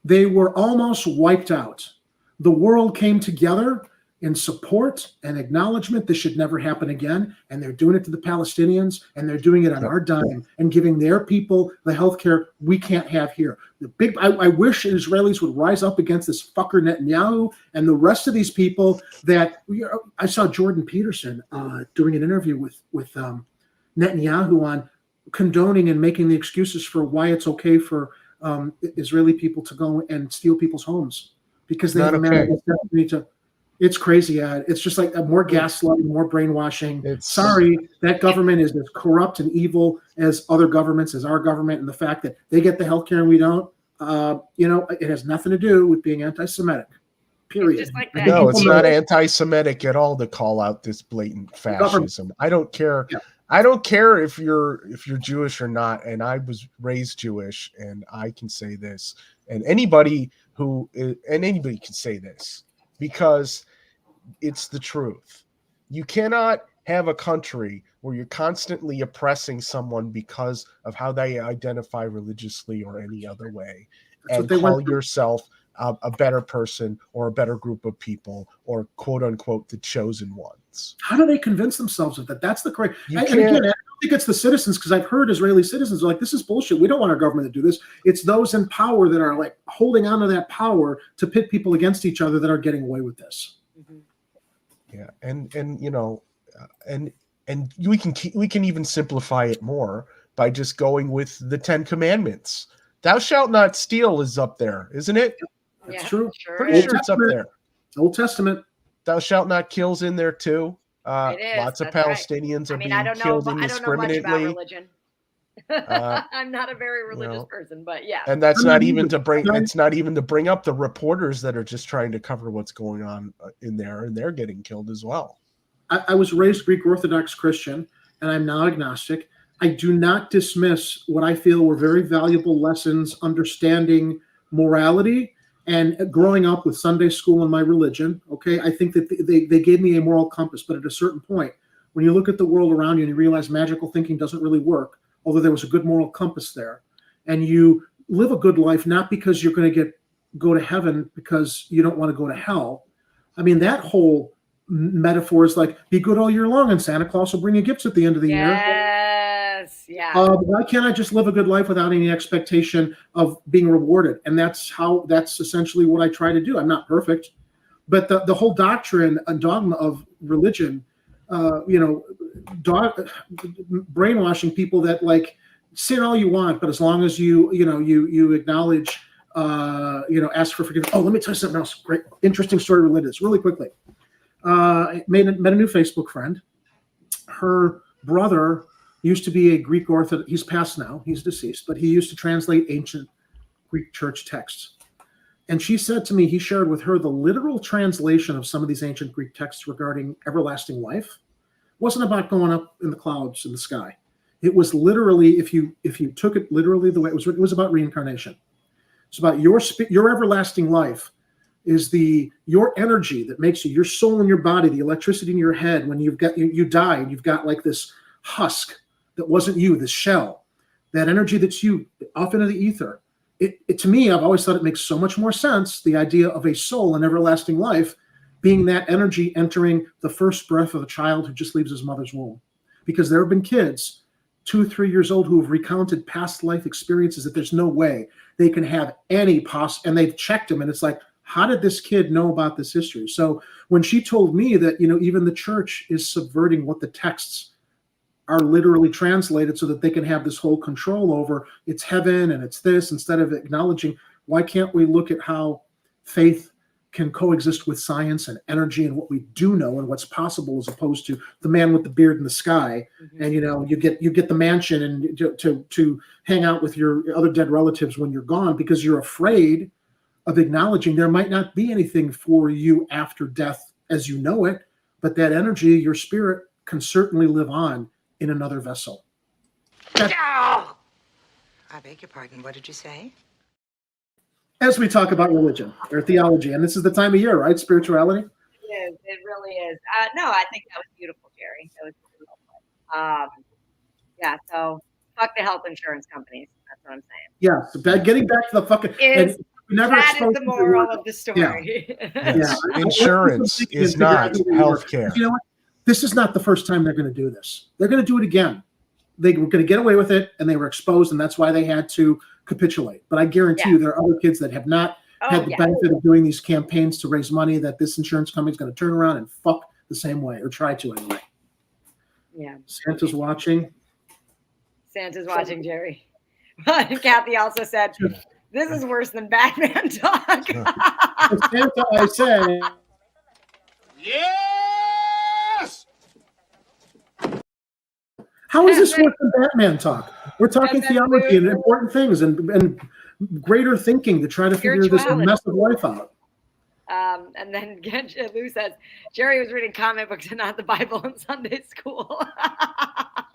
They were almost wiped out. The world came together in support and acknowledgement this should never happen again. And they're doing it to the Palestinians, and they're doing it on our dime and giving their people the health care we can't have here. I wish Israelis would rise up against this fucker Netanyahu and the rest of these people I saw Jordan Peterson doing an interview with Netanyahu on condoning and making the excuses for why it's okay for Israeli people to go and steal people's homes because they have a manifest destiny to. It's crazy. It's just like more gaslighting, more brainwashing. Sorry, that government is as corrupt and evil as other governments, as our government, and the fact that they get the healthcare and we don't, it has nothing to do with being anti-Semitic. period. Just like that. No, it's not anti-Semitic at all to call out this blatant fascism. I don't care. Yeah. I don't care if you're Jewish or not. And I was raised Jewish, and I can say this, and anybody can say this because it's the truth. You cannot have a country where you're constantly oppressing someone because of how they identify religiously or any other way, and call yourself a better person or a better group of people or quote unquote the chosen ones. How do they convince themselves of that? That's the correct. And again, I don't think it's the citizens, because I've heard Israeli citizens are like, this is bullshit. We don't want our government to do this. It's those in power that are like holding on to that power to pit people against each other that are getting away with this. Mm-hmm. Yeah, and you know, and we can even simplify it more by just going with the 10 Commandments. Thou shalt not steal is up there, isn't it? That's true. Pretty sure it's up there. Old Testament. Thou shalt not kill's in there too. It is. Lots of That's Palestinians right. are being killed indiscriminately. I don't know much about religion. I'm not a very religious person, but yeah. And that's not even to bring. It's not even to bring up the reporters that are just trying to cover what's going on in there, and they're getting killed as well. I was raised Greek Orthodox Christian, and I'm now agnostic. I do not dismiss what I feel were very valuable lessons, understanding morality, and growing up with Sunday school and my religion. Okay, I think that they gave me a moral compass, but at a certain point, when you look at the world around you and you realize magical thinking doesn't really work, although there was a good moral compass there, and you live a good life, not because you're going to go to heaven because you don't want to go to hell. I mean, that whole metaphor is like, be good all year long and Santa Claus will bring you gifts at the end of the year. Yes, yeah. Why can't I just live a good life without any expectation of being rewarded? And that's essentially what I try to do. I'm not perfect, but the whole doctrine and dogma of religion, brainwashing people that like sin all you want, but as long as you acknowledge, ask for forgiveness. Oh, let me tell you something else. Great, interesting story related to this really quickly. I met a new Facebook friend. Her brother used to be a Greek Orthodox. He's passed now. He's deceased, but he used to translate ancient Greek church texts. And she said to me, he shared with her the literal translation of some of these ancient Greek texts regarding everlasting life. It wasn't about going up in the clouds in the sky. It was literally, if you took it literally the way it was about reincarnation. It's about your everlasting life is your energy that makes you, your soul in your body, the electricity in your head when you die and you've got like this husk that wasn't you, this shell, that energy that's you off into the ether. It to me, I've always thought it makes so much more sense, the idea of a soul and everlasting life being that energy entering the first breath of a child who just leaves his mother's womb. Because there have been kids 2-3 years old who have recounted past life experiences that there's no way they can have any and they've checked them, and it's like, how did this kid know about this history? So when she told me that, even the church is subverting what the texts are literally translated so that they can have this whole control over, it's heaven and it's this, instead of acknowledging, why can't we look at how faith can coexist with science and energy and what we do know and what's possible, as opposed to the man with the beard in the sky. Mm-hmm. And you get the mansion and to hang out with your other dead relatives when you're gone, because you're afraid of acknowledging there might not be anything for you after death as you know it, but that energy, your spirit, can certainly live on in another vessel. I beg your pardon, what did you say? As we talk about religion or theology, and this is the time of year, right? Spirituality? It is. It really is. No, I think that was beautiful, Jerry. That was beautiful. Yeah, so fuck the health insurance companies. That's what I'm saying. Yeah, getting back to the fucking... That is the moral of the story. Yeah. Insurance is not healthcare. You know what? This is not the first time they're going to do this. They're going to do it again. They were going to get away with it, and they were exposed, and that's why they had to capitulate. But I guarantee you there are other kids that have not had the benefit of doing these campaigns to raise money that this insurance company is going to turn around and fuck the same way, or try to anyway. Yeah. Santa's watching. Santa's watching, Jerry. Kathy also said, this is worse than Batman talk. Santa, I say. Yes! How is this worse than Batman talk? We're talking theology and important things and greater thinking to try to figure this mess of life out. And then Lou says, Jerry was reading comic books and not the Bible in Sunday school.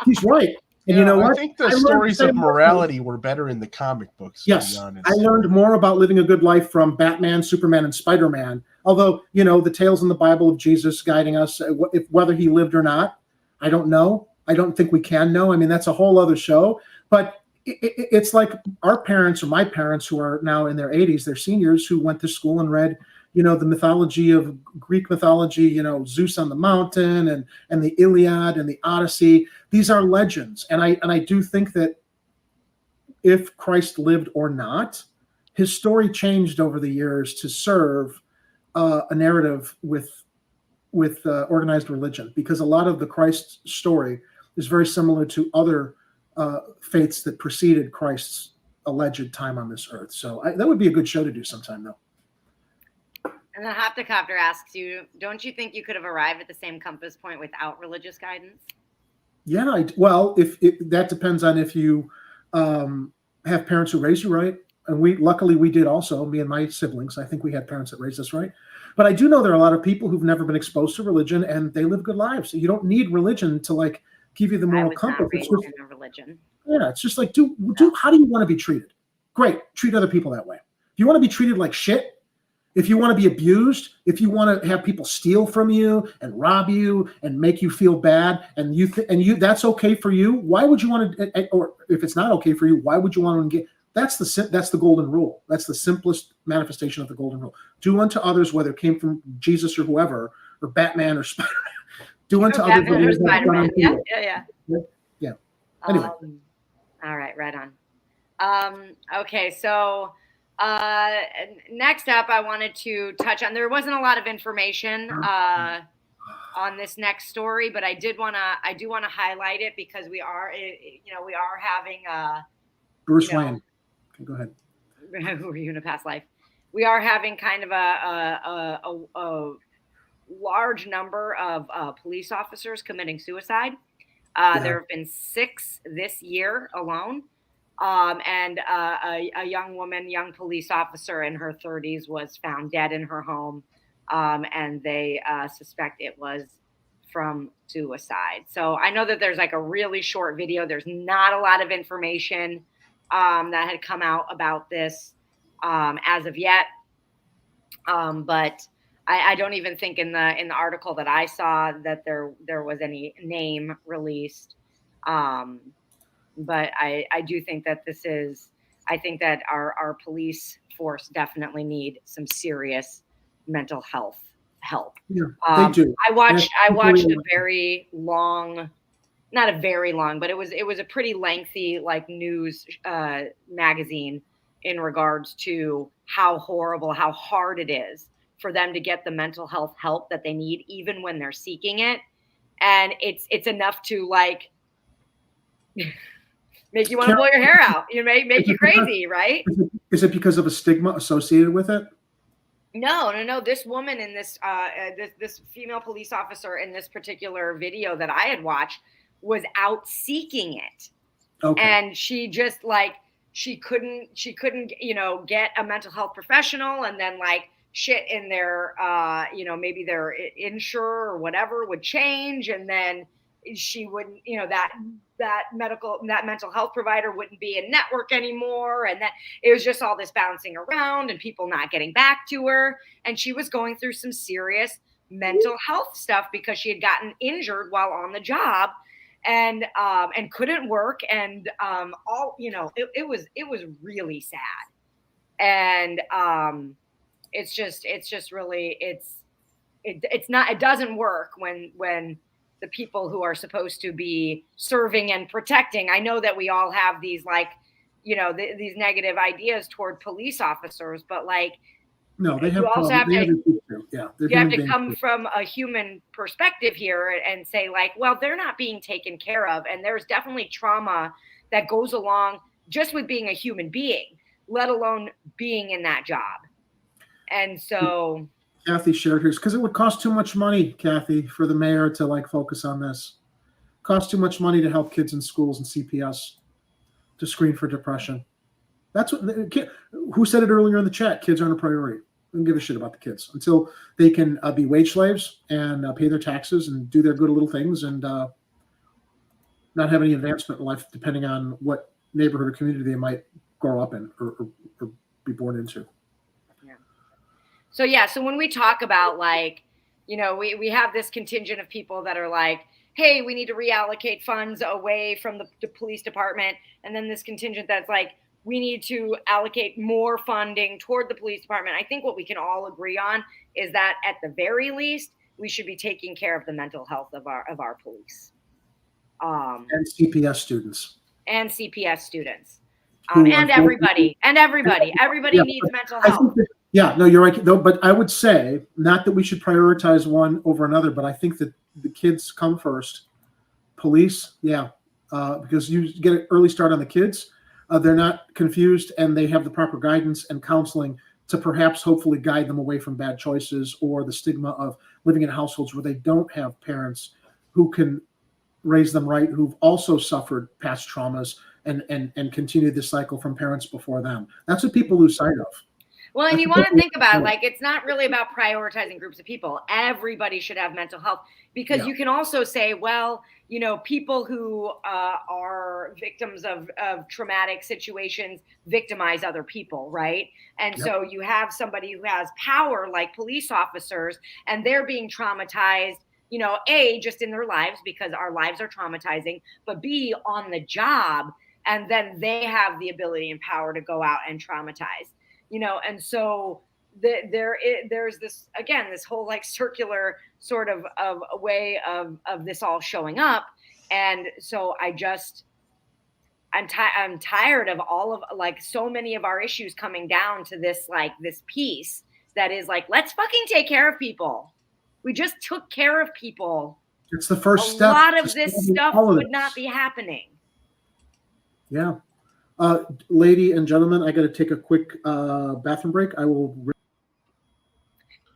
He's right. And you know what? I think the stories of morality were better in the comic books, to be honest. I learned more about living a good life from Batman, Superman, and Spider-Man. Although, you know, the tales in the Bible of Jesus guiding us, whether he lived or not, I don't know. I don't think we can know. I mean, that's a whole other show. But it's like our parents or my parents who are now in their 80s, they're seniors who went to school and read, you know, the mythology of Greek mythology, you know, Zeus on the mountain and the Iliad and the Odyssey. These are legends. And I do think that if Christ lived or not, his story changed over the years to serve a narrative with organized religion, because a lot of the Christ story is very similar to other faiths that preceded Christ's alleged time on this earth. So that would be a good show to do sometime, though. And then Hoptocopter asks you, don't you think you could have arrived at the same compass point without religious guidance? Yeah, well, if that depends on if you have parents who raise you right. And luckily we did also, me and my siblings. I think we had parents that raised us right. But I do know there are a lot of people who've never been exposed to religion and they live good lives. You don't need religion to like give you the moral compass. I was not raised in a religion. Yeah, it's just like, how do you want to be treated? Great, treat other people that way. If you want to be treated like shit, if you want to be abused, if you want to have people steal from you and rob you and make you feel bad, and you that's okay for you, why would you want to? Or if it's not okay for you, why would you want to engage? That's the golden rule. That's the simplest manifestation of the golden rule. Do unto others, whether it came from Jesus or whoever, or Batman or Spider-Man. Do unto others. Yeah. Anyway. All right, right on. Okay, so next up, I wanted to touch on. There wasn't a lot of information on this next story, but I do want to highlight it because we are having Bruce Wayne. Okay, go ahead. Who are you in a past life? We are having kind of a large number of police officers committing suicide. There have been 6 this year alone. And a young police officer in her 30s was found dead in her home. And they suspect it was from suicide. So I know that there's like a really short video. There's not a lot of information that had come out about this as of yet. But I don't even think in the article that I saw that there was any name released. But I do think that I think that our police force definitely need some serious mental health help. Yeah, they do. I watched a very long, not a very long, but it was a pretty lengthy like news magazine in regards to how horrible, how hard it is for them to get the mental health help that they need, even when they're seeking it. And it's enough to like make you want to blow your hair out. You make you crazy, right? Is it because of a stigma associated with it? No. This woman in this female police officer in this particular video that I had watched was out seeking it. Okay. And she just like she couldn't get a mental health professional, and then like shit in their maybe their insurer or whatever would change, and then she wouldn't, that mental health provider wouldn't be in network anymore. And that it was just all this bouncing around and people not getting back to her. And she was going through some serious mental health stuff because she had gotten injured while on the job and couldn't work. And it was really sad. And it doesn't work when the people who are supposed to be serving and protecting. I know that we all have these these negative ideas toward police officers, but like, no, they have. You also have to come too. From a human perspective here and say like, well, they're not being taken care of, and there's definitely trauma that goes along just with being a human being, let alone being in that job. And so. Kathy shared hers because it would cost too much money, Kathy, for the mayor to like focus on this. Cost too much money to help kids in schools and CPS to screen for depression. That's what who said it earlier in the chat. Kids aren't a priority. don't give a shit about the kids until they can be wage slaves and pay their taxes and do their good little things and not have any advancement in life, depending on what neighborhood or community they might grow up in or be born into. Yeah. So when we talk about like, you know, we have this contingent of people that are like, hey, we need to reallocate funds away from the police department. And then this contingent that's like, we need to allocate more funding toward the police department. I think what we can all agree on is that at the very least, we should be taking care of the mental health of our police. And CPS students. And CPS students. And everybody needs mental health. Yeah, no, you're right. Though, but I would say not that we should prioritize one over another, but I think that the kids come first. Police, yeah, because you get an early start on the kids. They're not confused and they have the proper guidance and counseling to perhaps hopefully guide them away from bad choices or the stigma of living in households where they don't have parents who can raise them right, who've also suffered past traumas and continued this cycle from parents before them. That's what people lose sight of. Well, and you want to think about it, like, it's not really about prioritizing groups of people. Everybody should have mental health because you can also say, well, you know, people who are victims of traumatic situations victimize other people, right? And so you have somebody who has power like police officers and they're being traumatized, you know, A, just in their lives because our lives are traumatizing, but B, on the job. And then they have the ability and power to go out and traumatize. You know, and so there's this, again, this whole like circular sort of a way of this all showing up. And so I'm tired of all of like so many of our issues coming down to this, like this piece that is like, let's fucking take care of people. We just took care of people. It's the first step. A lot of this stuff would not be happening. Yeah. Lady and gentlemen, I got to take a quick bathroom break. I will.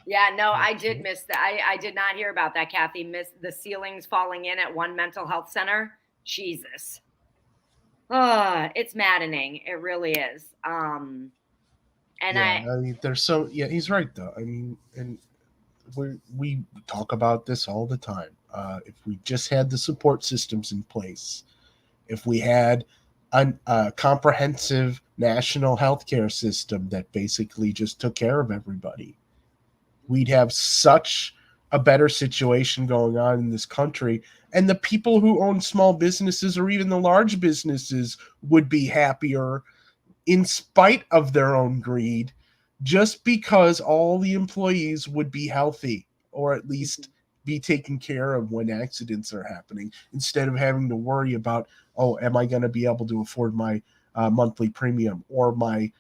Yeah, no, I did miss that. I did not hear about that, Kathy. Miss the ceilings falling in at one mental health center. Jesus. It's maddening. It really is. And I mean, there's so, yeah, he's right though. I mean, and we talk about this all the time. If we just had the support systems in place, if we had a comprehensive national healthcare system that basically just took care of everybody, we'd have such a better situation going on in this country. And the people who own small businesses or even the large businesses would be happier in spite of their own greed, just because all the employees would be healthy or at least be taken care of when accidents are happening, instead of having to worry about, oh, am I going to be able to afford my monthly premium or my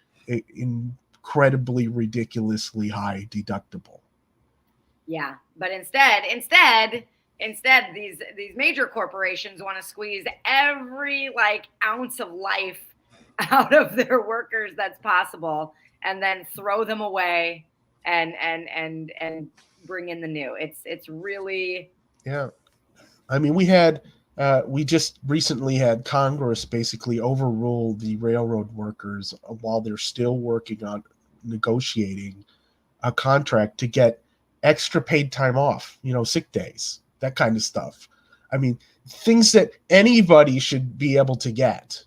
incredibly ridiculously high deductible? Yeah, but instead these major corporations want to squeeze every like ounce of life out of their workers that's possible, and then throw them away and bring in the new. It's really, yeah. I mean, we just recently had Congress basically overrule the railroad workers while they're still working on negotiating a contract to get extra paid time off, you know, sick days, that kind of stuff. I mean, things that anybody should be able to get.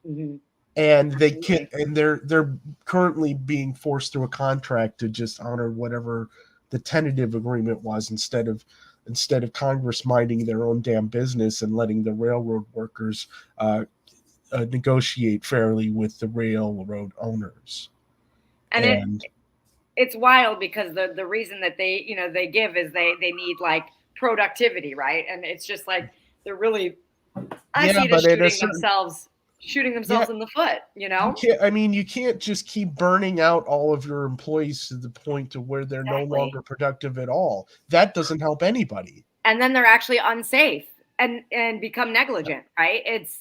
Mm-hmm. And they can't, and they're currently being forced through a contract to just honor whatever the tentative agreement was, instead of Congress minding their own damn business and letting the railroad workers negotiate fairly with the railroad owners. And it's wild because the reason that they give is they need like productivity, right? And it's just like they're really, I see it shooting themselves in the foot, you know? You can't just keep burning out all of your employees to the point to where they're no longer productive at all. That doesn't help anybody. And then they're actually unsafe and become negligent, right? It's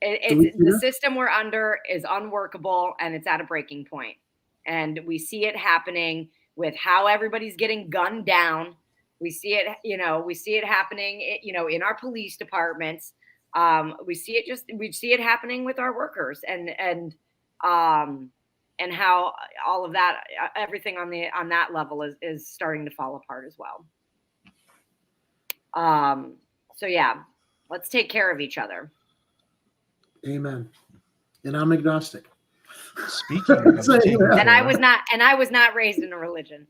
the system we're under is unworkable and it's at a breaking point. And we see it happening with how everybody's getting gunned down. We see it happening, in our police departments. We see it happening with our workers, and and how all of that, everything on that level is starting to fall apart as well. So yeah, let's take care of each other. Amen. And I'm agnostic. Speaking of and I was not raised in a religion.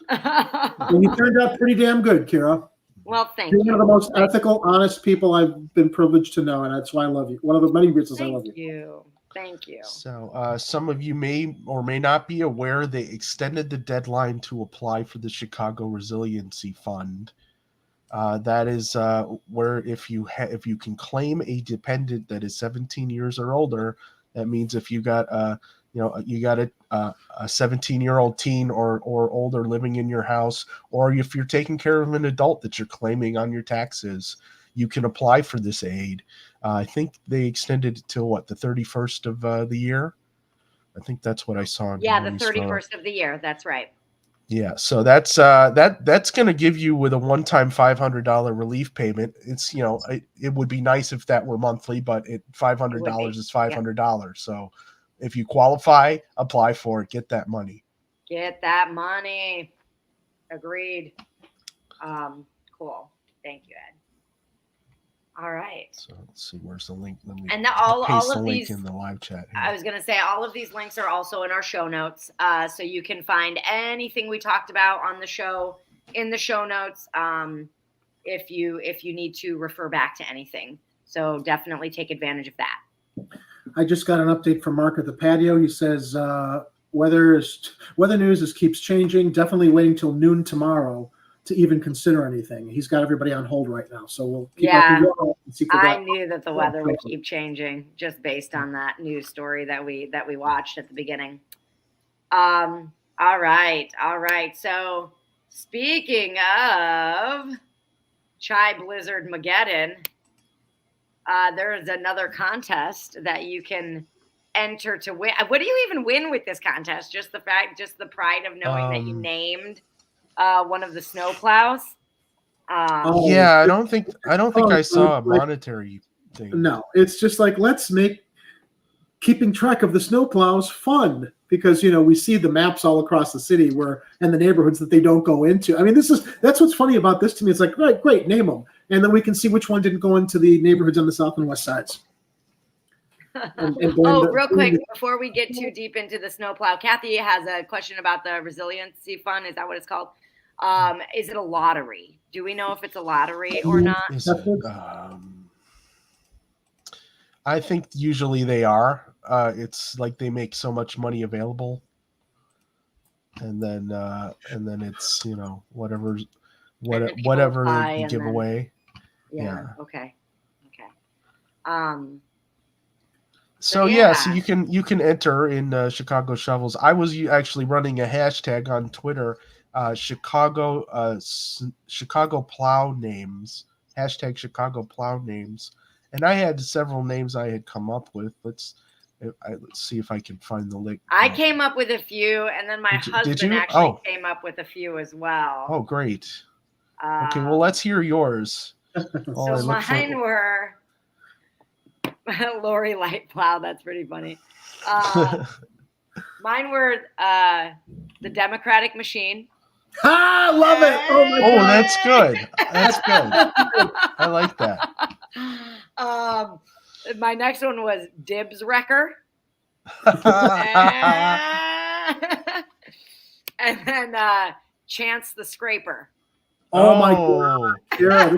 And you turned out pretty damn good, Kira. Well, thank You're you. one of the most ethical, honest people I've been privileged to know, and that's why I love you. One of the many reasons I love you. Thank you. So some of you may or may not be aware they extended the deadline to apply for the Chicago Resiliency Fund. That is where if you can claim a dependent that is 17 years or older, that means if you got a 17-year-old teen or older living in your house, or if you're taking care of an adult that you're claiming on your taxes, you can apply for this aid. I think they extended it to the 31st of the year. I think that's what I saw. Yeah, the 31st of the year. That's right. Yeah, so that's going to give you with a one-time $500 relief payment. It's it would be nice if that were monthly, but $500 is $500. Yeah. So if you qualify, apply for it, get that money. Get that money. Agreed. Cool. Thank you, Ed. All right. So let's see, where's the link? Let me and all paste of the these link in the live chat here. I was going to say all of these links are also in our show notes, so you can find anything we talked about on the show in the show notes. If you need to refer back to anything, so definitely take advantage of that. I just got an update from Mark at the patio. He says weather news keeps changing. Definitely waiting till noon tomorrow to even consider anything. He's got everybody on hold right now, so we'll keep up and see. I knew that the weather would keep changing just based on that news story that we watched at the beginning. All right. So speaking of Chai Blizzard Mageddon, there is another contest that you can enter to win. What do you even win with this contest? Just the pride of knowing that you named one of the snowplows. Yeah, I don't think I saw a monetary thing. No, it's just like, let's make keeping track of the snowplows fun, because we see the maps all across the city and the neighborhoods that they don't go into. I mean, that's what's funny about this to me. It's like, right, great, name them, and then we can see which one didn't go into the neighborhoods on the south and west sides. Real quick, before we get too deep into the snowplow, Kathy has a question about the resiliency fund. Is that what it's called? Is it a lottery? Do we know if it's a lottery or not? I think usually they are. It's like they make so much money available, and then it's whatever they give away. Yeah. Okay. So you can enter in Chicago Shovels. I was actually running a hashtag on Twitter, Chicago Plow Names, hashtag Chicago Plow Names, and I had several names I had come up with. Let's see if I can find the link. I came up with a few, and then my husband actually came up with a few as well. Oh, great. Okay, well, let's hear yours. So mine were Lori Light Plow. That's pretty funny. Mine were the Democratic Machine. I love it. Oh, my God. That's good. That's good. I like that. My next one was Dibs Wrecker. And then Chance the Scraper. Oh my God. Yeah,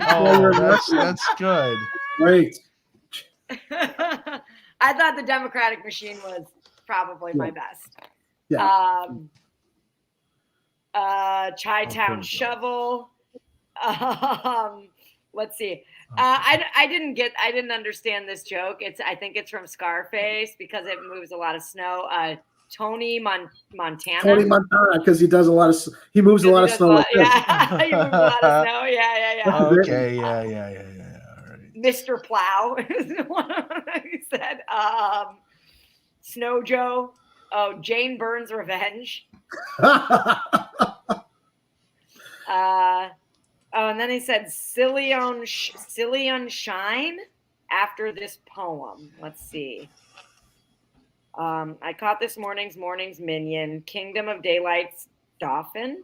that's good. Great. I thought the Democratic Machine was probably my best. Yeah. Chi-Town Shovel. Let's see. I didn't understand this joke. I think it's from Scarface because it moves a lot of snow. Tony Montana. Tony Montana, because he moves a lot of snow. Yeah, he moves a lot of snow. Yeah. Okay, yeah. All right. Mr. Plow is one he said. Snow Joe. Oh, Jane Burns Revenge. And then he said Cillian Shine after this poem. Let's see. I caught this morning's minion, Kingdom of Daylight's Dauphin,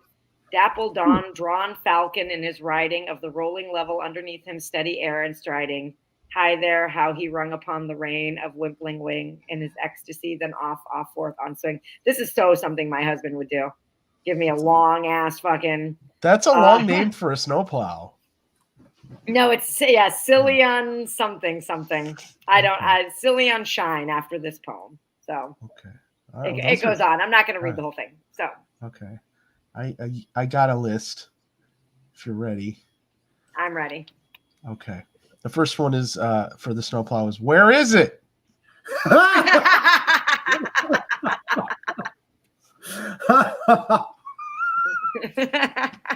dapple dawn, drawn falcon in his riding of the rolling level underneath him, steady air and striding. Hi there, how he rung upon the rein of wimpling wing in his ecstasy, then off, forth, on swing. This is so something my husband would do. Give me a long ass fucking. That's a long name for a snowplow. No, it's Cillian something. Cillian Shine after this poem. So it goes on. I'm not going to read the whole thing. So okay, I got a list. If you're ready, I'm ready. Okay, the first one is for the snowplow is where is it?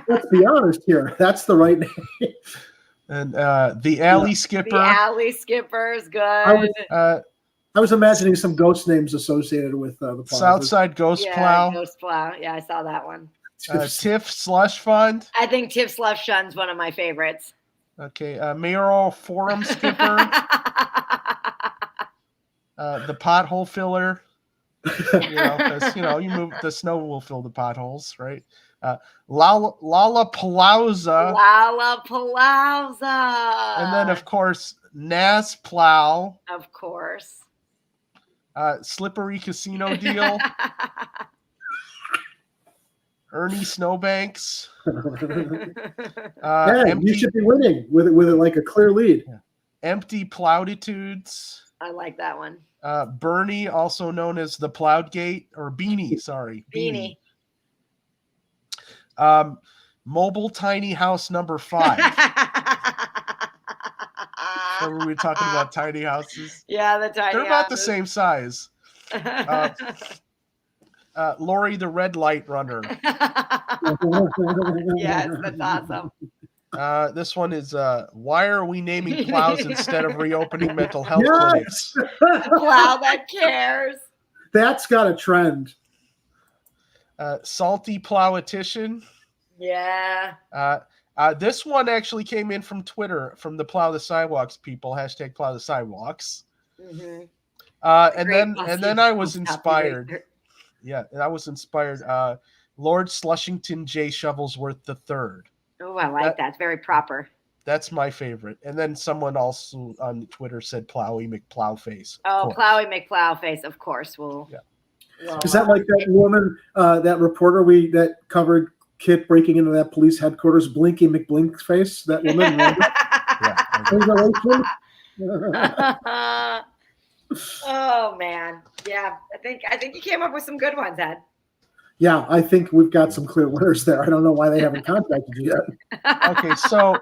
Let's be honest here. That's the right name. And the alley skipper. The alley skipper is good. I was imagining some ghost names associated with the plow. Southside Ghost Plow. Ghost Plow. Yeah, I saw that one. Tiff Slush Fund. I think Tiff Slush Fund's one of my favorites. Okay, Mayoral Forum Skipper. The pothole filler. You move, the snow will fill the potholes, right? Lollapalooza. Lollapalooza. And then, of course, Nas Plow. Of course. Slippery Casino Deal. Ernie Snowbanks. You should be winning with it like a clear lead. Yeah. Empty Plowditudes. I like that one. Bernie, also known as the Plowed Gate, or Beanie, sorry. Beanie. Mobile Tiny House number 5. Remember we were talking about tiny houses? Yeah, the tiny They're about the same size. Lori the Red Light Runner. Yes, that's awesome. This one is why are we naming plows instead of reopening mental health clinics? Plow that cares. That's got a trend. Salty Plowitian. Yeah. This one actually came in from Twitter, from the Plow the Sidewalks people, hashtag Plow the Sidewalks. Mm-hmm. And then I was inspired. Yeah, I was inspired. Lord Slushington J. Shovelsworth III. Oh, I like that. It's very proper. That's my favorite. And then someone also on Twitter said Plowy McPlowface. Oh, Plowy McPlowface, of course. Is that like that woman, that reporter that covered Kit breaking into that police headquarters, Blinky McBlinkface? That woman. Oh man, yeah. I think you came up with some good ones, Ed. Yeah, I think we've got some clear winners there. I don't know why they haven't contacted you yet. Okay, so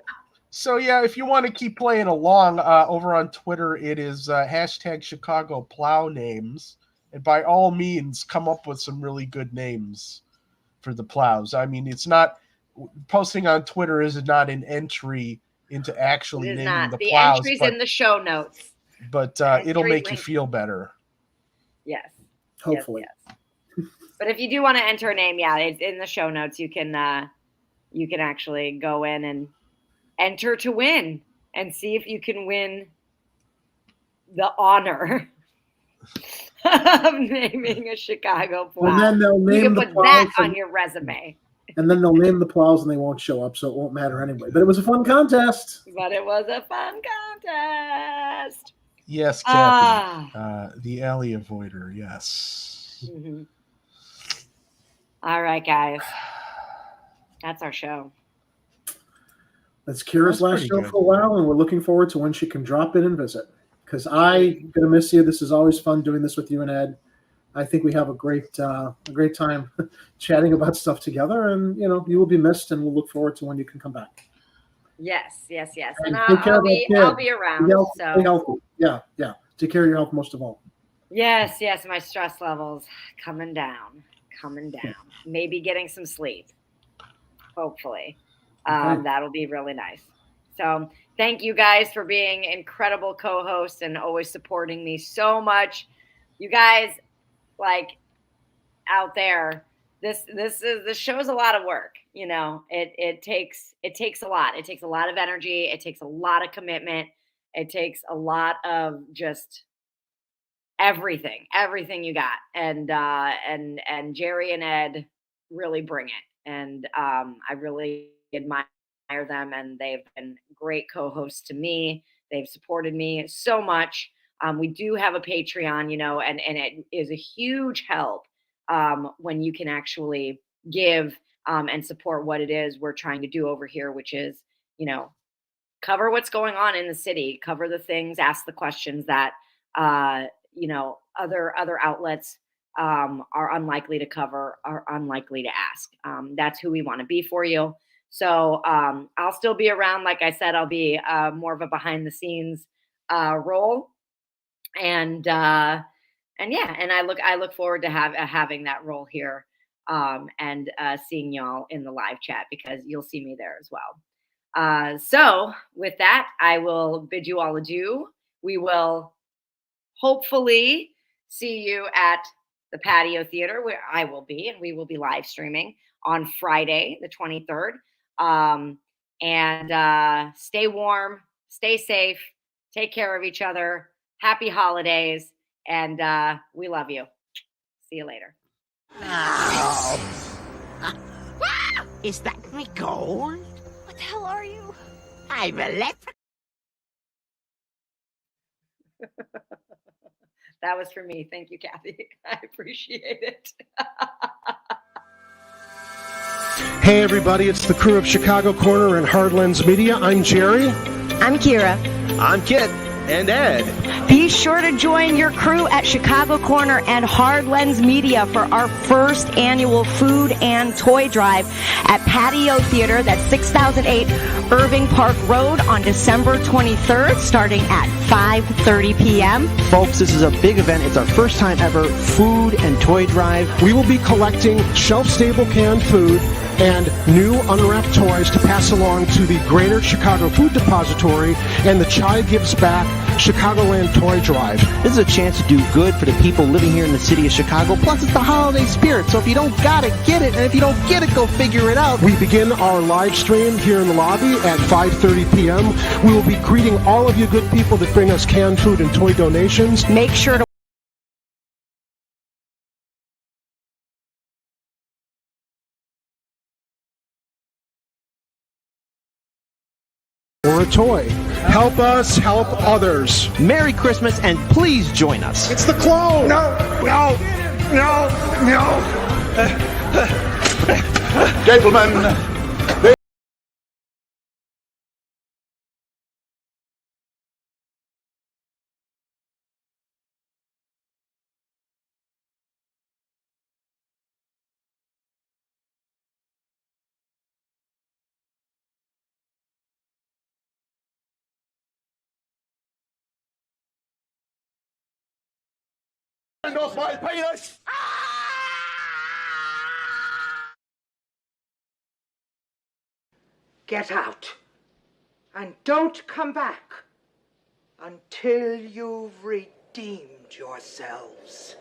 yeah, if you want to keep playing along, over on Twitter, it is hashtag Chicago Plow Names, and by all means, come up with some really good names for the plows. I mean, it's not posting on Twitter is not an entry into actually naming the plows. The entry's in the show notes. But it'll make you feel better. Yes. Hopefully. Yes. But if you do want to enter a name, yeah, it's in the show notes. You can actually go in and enter to win and see if you can win the honor of naming a Chicago plow. And then they'll name you can the put plows that on your resume. And then they'll name the plows and they won't show up, so it won't matter anyway. But it was a fun contest. But it was a fun contest. Yes, Kathy. The alley avoider, yes. Mm-hmm. All right, guys. That's our show. That's Kira's last show for a while, and we're looking forward to when she can drop in and visit. Because I'm going to miss you. This is always fun doing this with you and Ed. I think we have a great time chatting about stuff together, and you will be missed, and we'll look forward to when you can come back. Yes. And I'll be around. Stay healthy. Yeah. Take care of your health most of all. Yes. My stress levels coming down. Maybe getting some sleep. Hopefully, that'll be really nice. So thank you guys for being incredible co-hosts and always supporting me so much. You guys, like out there, this show's a lot of work. It takes a lot. It takes a lot of energy. It takes a lot of commitment. It takes a lot of just everything you got. And Jerry and Ed really bring it. And I really admire them, and they've been great co-hosts to me. They've supported me so much. We do have a Patreon, you know, and it is a huge help when you can actually give and support what it is we're trying to do over here, which is, you know, cover what's going on in the city, cover the things, ask the questions that you know, other outlets are unlikely to cover, are unlikely to ask. That's who we want to be for you. So I'll still be around. Like I said, I'll be more of a behind the scenes role, and yeah, and I look forward to having that role here, and seeing y'all in the live chat, because you'll see me there as well. So with that, I will bid you all adieu. We will hopefully see you at the Patio Theater, where I will be, and we will be live streaming on Friday, the 23rd. And stay warm, stay safe, take care of each other. Happy holidays, and we love you. See you later. Is that me gold? What the hell are you? I'm electric. That was for me. Thank you, Kathy. I appreciate it. Hey, everybody, it's the crew of Chicago Corner and Hard Lens Media. I'm Jerry. I'm Kira. I'm Kit and Ed. Be sure to join your crew at Chicago Corner and Hard Lens Media for our first annual food and toy drive at Patio Theater. That's 6008 Irving Park Road on December 23rd, starting at 5:30 p.m. Folks, this is a big event. It's our first time ever food and toy drive. We will be collecting shelf-stable canned food and new unwrapped toys to pass along to the Greater Chicago Food Depository and the Chai Gives Back Chicagoland Toy Drive. This is a chance to do good for the people living here in the city of Chicago. Plus, it's the holiday spirit, so if you don't got it, get it. And if you don't get it, go figure it out. We begin our live stream here in the lobby at 5:30 p.m. We will be greeting all of you good people that bring us canned food and toy donations. Make sure to or a toy. Help us help others. Merry Christmas, and please join us. It's the clone! No! Gentlemen, hand off my penis! Get out. And don't come back until you've redeemed yourselves.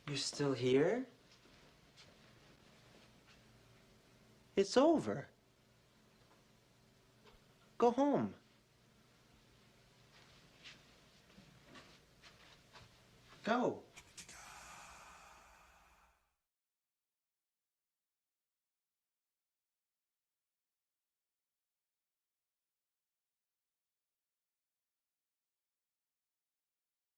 You're still here? It's over. Go home. Go.